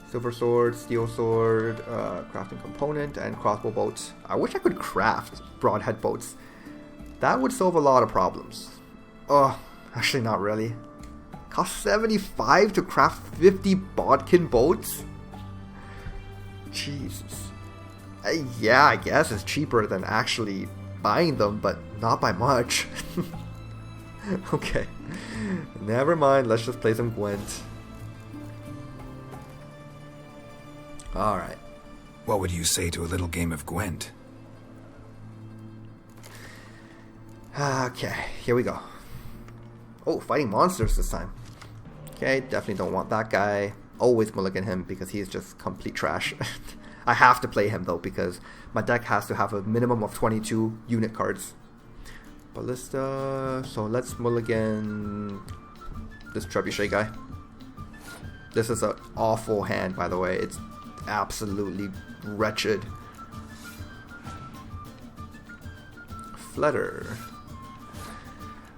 Silver sword, steel sword, crafting component, and crossbow bolts. I wish I could craft broadhead bolts. That would solve a lot of problems. Oh, actually not really. Cost 75 to craft 50 bodkin bolts? Jesus. Yeah, I guess it's cheaper than actually buying them, but not by much. Okay. Never mind, let's just play some Gwent. Alright. What would you say to a little game of Gwent? Okay, here we go. Oh, fighting monsters this time. Okay, definitely don't want that guy. always mulligan him because he is just complete trash. I have to play him though because my deck has to have a minimum of 22 unit cards. Ballista, so let's mulligan this Trebuchet guy. This is an awful hand, by the way. It's absolutely wretched. Flutter.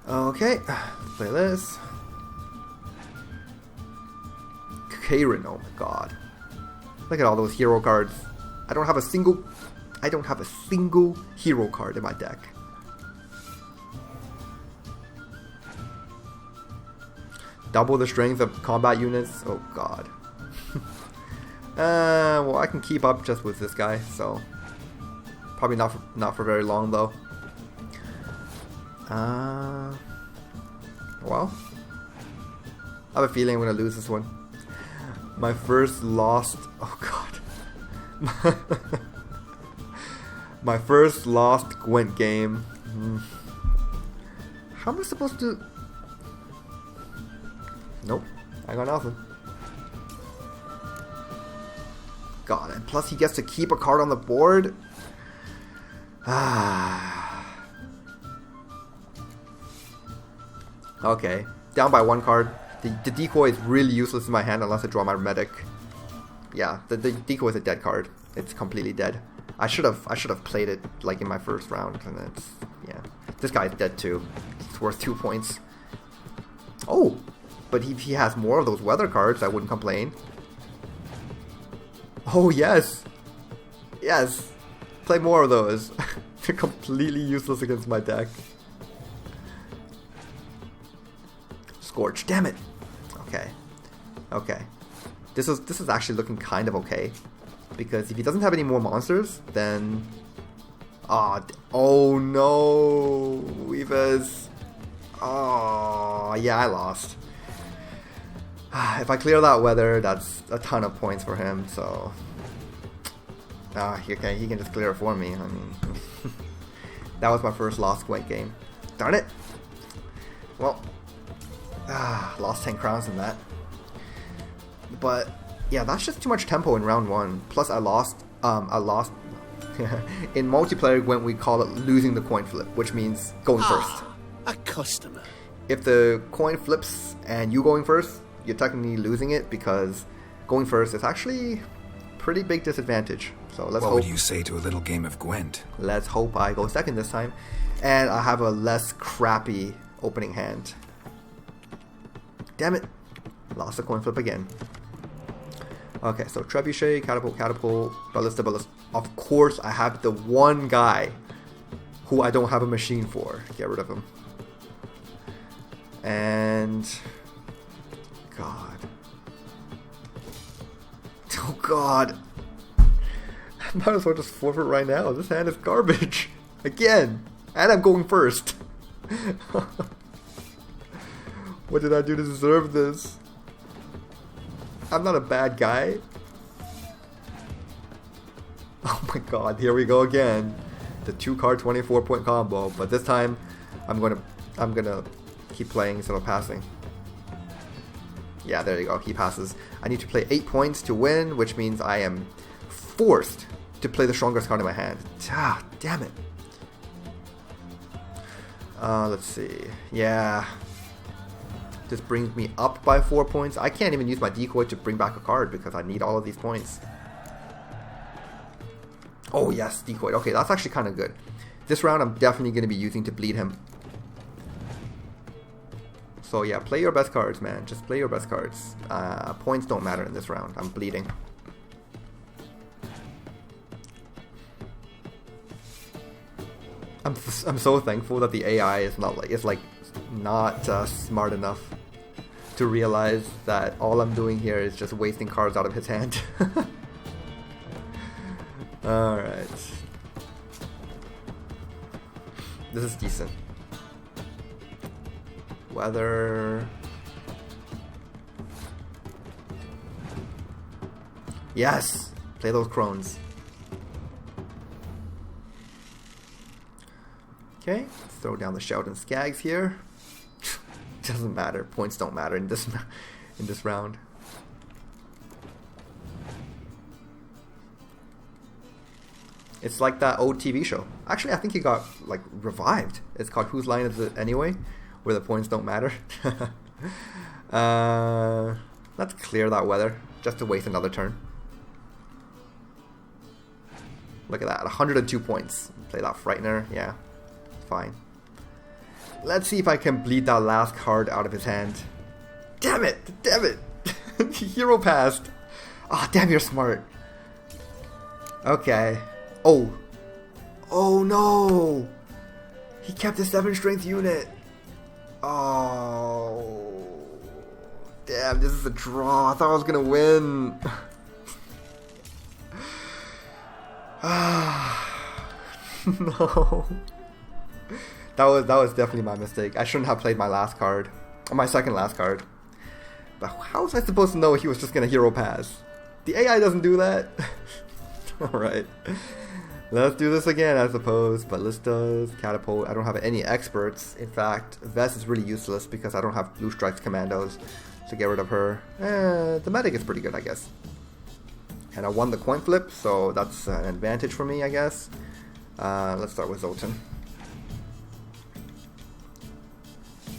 Okay, let's play this. Karen, oh my god. Look at all those hero cards. I don't have a single hero card in my deck. Double the strength of combat units. Oh god. Well, I can keep up just with this guy, so probably not for very long though. Well, I have a feeling I'm gonna lose this one. My first lost. Oh god. My first lost Gwent game. How am I supposed to? Nope, I got nothing. God, and plus he gets to keep a card on the board. Okay, down by one card. The decoy is really useless in my hand unless I draw my medic. Yeah, the decoy is a dead card. It's completely dead. I should have played it like in my first round, and it's yeah. This guy's dead too. It's worth 2 points. Oh, but he has more of those weather cards. I wouldn't complain. Oh yes, yes. Play more of those. They're completely useless against my deck. Scorch, damn it. Okay. This is actually looking kind of okay, because if he doesn't have any more monsters, then oh no, Weavers. Oh yeah, I lost. If I clear that weather, that's a ton of points for him. So he can just clear it for me. I mean, that was my first lost Gwent game. Darn it. Well. Lost 10 crowns in that. But yeah, that's just too much tempo in round 1. Plus I lost in multiplayer Gwent we call it losing the coin flip, which means going first. A customer. If the coin flips and you going first, you're technically losing it because going first is actually pretty big disadvantage. So let's hope. What would you say to a little game of Gwent? Let's hope I go second this time and I have a less crappy opening hand. Damn it. Lost the coin flip again. Okay, so Trebuchet, Catapult, Ballista. Of course, I have the one guy who I don't have a machine for. Get rid of him. And... God. Oh God. I might as well just forfeit right now. This hand is garbage. Again. And I'm going first. What did I do to deserve this? I'm not a bad guy. Oh my god, here we go again. The 2-card 24-point combo, but this time I'm gonna keep playing instead of passing. Yeah, there you go, he passes. I need to play 8 points to win, which means I am forced to play the strongest card in my hand. Ah, damn it. Let's see. Yeah. This brings me up by 4 points. I can't even use my decoy to bring back a card because I need all of these points. Oh yes, decoy. Okay, that's actually kind of good. This round I'm definitely going to be using to bleed him. So yeah, play your best cards, man. Just play your best cards. Points don't matter in this round. I'm bleeding. I'm so thankful that the AI is not smart enough to realize that all I'm doing here is just wasting cards out of his hand. Alright. This is decent. Weather. Yes! Play those crones. Okay, let's throw down the Shout and Skags here. Doesn't matter. Points don't matter in this round. It's like that old TV show. Actually, I think he got like revived. It's called Whose Line Is It Anyway? Where the points don't matter. Let's clear that weather just to waste another turn. Look at that, 102 points. Play that Frightener, yeah, fine. Let's see if I can bleed that last card out of his hand. Damn it! Damn it! Hero passed. Ah, oh, damn, you're smart. Okay. Oh. Oh no! He kept his 7 strength unit. Oh. Damn, this is a draw. I thought I was gonna win. No. That was definitely my mistake. I shouldn't have played my last card. My second last card. But how was I supposed to know he was just gonna hero pass? The AI doesn't do that. Alright. Let's do this again, I suppose. Ballistas, Catapult. I don't have any experts. In fact, Vest is really useless because I don't have Blue Strikes Commandos to get rid of her. The medic is pretty good, I guess. And I won the coin flip, so that's an advantage for me, I guess. Let's start with Zoltan.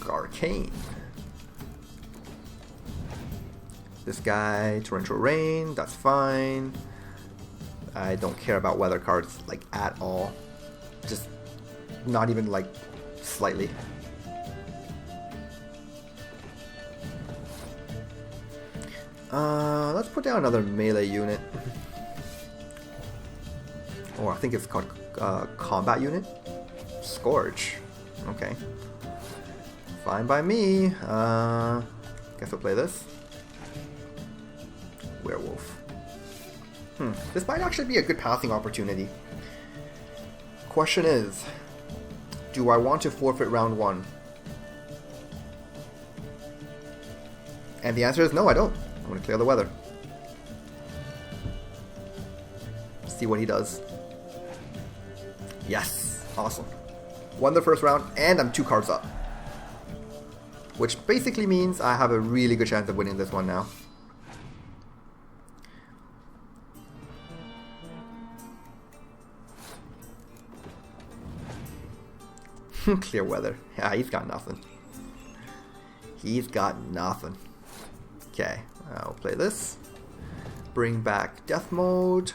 Arcane. This guy, Torrential Rain, that's fine. I don't care about weather cards, like, at all. Just not even, like, slightly. Let's put down another melee unit. Or I think it's called combat unit. Scourge. Okay. Fine by me. Guess we'll play this. Werewolf. This might actually be a good passing opportunity. Question is, do I want to forfeit round 1? And the answer is no, I don't. I'm going to clear the weather. See what he does. Yes! Awesome. Won the first round, and I'm 2 cards up. Which basically means I have a really good chance of winning this one now. Clear weather. Yeah, he's got nothing. He's got nothing. Okay, I'll play this. Bring back death mode.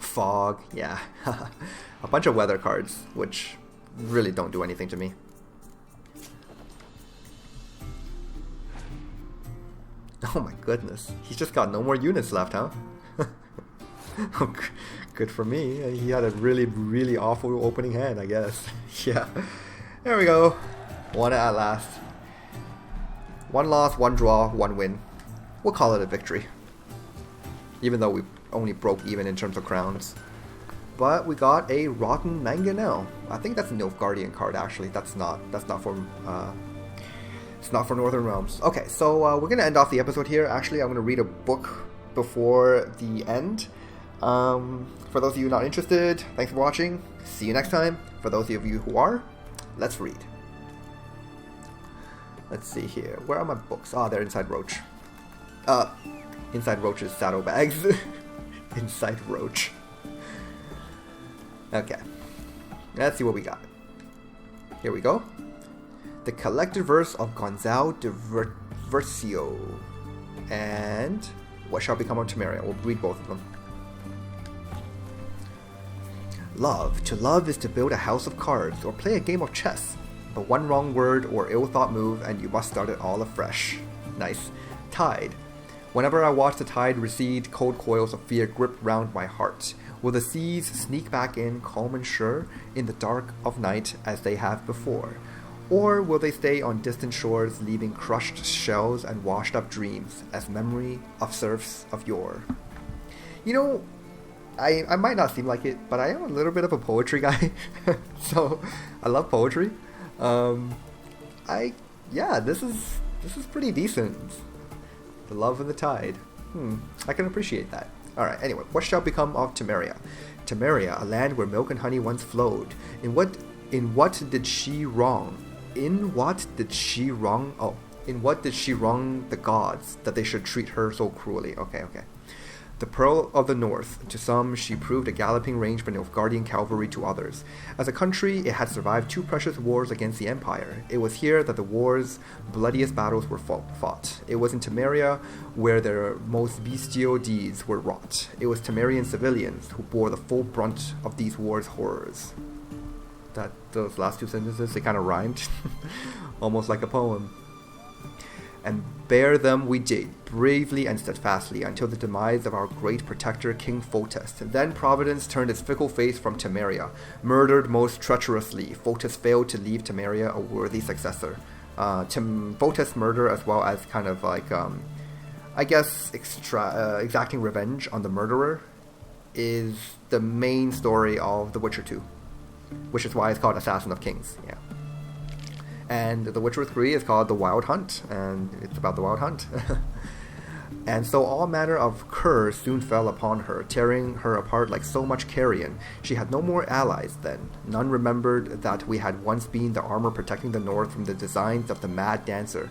Fog, yeah. A bunch of weather cards, which really don't do anything to me. Oh my goodness, he's just got no more units left, huh? Good for me. He had a really, really awful opening hand, I guess. Yeah. There we go. Won it at last. 1 loss, 1 draw, 1 win. We'll call it a victory. Even though we only broke even in terms of crowns. But we got a Rotten Mangonel. I think that's a Nilfgaardian card, actually. That's not for it's not for Northern Realms. Okay, so we're gonna end off the episode here. Actually, I'm gonna read a book before the end. For those of you not interested, thanks for watching. See you next time. For those of you who are, let's read. Let's see here. Where are my books? Ah, they're inside Roach. Inside Roach's saddlebags. Inside Roach. Okay. Let's see what we got. Here we go. The Collected Verse of Gonzalo de Versio. And What Shall Become of Temeria. We'll read both of them. Love. To love is to build a house of cards or play a game of chess. But one wrong word or ill-thought move and you must start it all afresh. Nice. Tide. Whenever I watch the tide recede, cold coils of fear grip round my heart. Will the seas sneak back in, calm and sure, in the dark of night as they have before? Or will they stay on distant shores, leaving crushed shells and washed up dreams, as memory of serfs of yore? You know, I might not seem like it, but I am a little bit of a poetry guy. So, I love poetry. This is pretty decent. The love and the tide. I can appreciate that. Alright, anyway, what shall become of Temeria? Temeria, a land where milk and honey once flowed. In what did she wrong? In what did she wrong? Oh, in what did she wrong the gods that they should treat her so cruelly? Okay. The Pearl of the North. To some, she proved a galloping range for Nilfgaardian cavalry to others. As a country, it had survived 2 precious wars against the Empire. It was here that the war's bloodiest battles were fought. It was in Temeria where their most bestial deeds were wrought. It was Temerian civilians who bore the full brunt of these wars' horrors. Those last 2 sentences, they kind of rhymed. Almost like a poem. And bear them we did, bravely and steadfastly, until the demise of our great protector, King Foltest. Then Providence turned its fickle face from Temeria. Murdered most treacherously, Foltest failed to leave Temeria a worthy successor. Foltest's murder, as well as kind of like, I guess, exacting revenge on the murderer, is the main story of The Witcher 2. Which is why it's called Assassin of Kings, yeah. And The Witcher 3 is called The Wild Hunt, and it's about the Wild Hunt. And so all manner of curs soon fell upon her, tearing her apart like so much carrion. She had no more allies then. None remembered that we had once been the armor protecting the north from the designs of the mad dancer.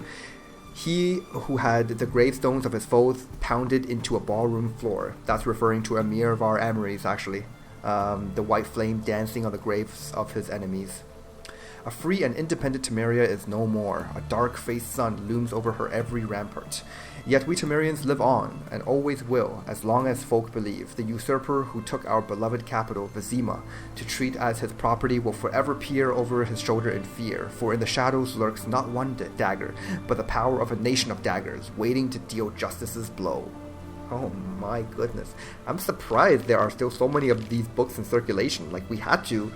He who had the gravestones of his foes pounded into a ballroom floor. That's referring to Emir of our Amories, actually. The white flame dancing on the graves of his enemies. A free and independent Temeria is no more. A dark-faced sun looms over her every rampart. Yet we Temerians live on, and always will, as long as folk believe. The usurper who took our beloved capital, Vizima, to treat as his property will forever peer over his shoulder in fear, for in the shadows lurks not one dagger, but the power of a nation of daggers, waiting to deal justice's blow. Oh my goodness. I'm surprised there are still so many of these books in circulation. Like, we had to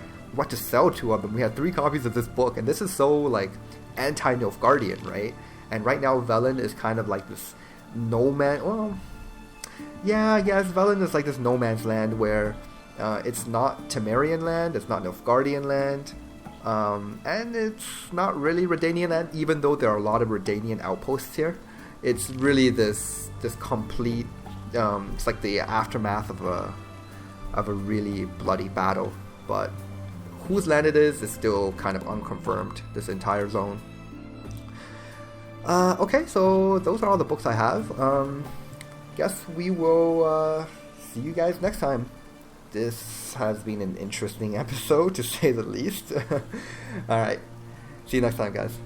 sell 2 of them. We had 3 copies of this book, and this is so, like, anti-Nilfgaardian, right? And right now, Velen is kind of like this Velen is like this no man's land where it's not Temerian land, it's not Nilfgaardian land, and it's not really Redanian land, even though there are a lot of Redanian outposts here. It's really this complete, it's like the aftermath of a really bloody battle, but whose land it is still kind of unconfirmed, this entire zone. Okay, so those are all the books I have. Guess we will see you guys next time. This has been an interesting episode, to say the least. Alright, see you next time, guys.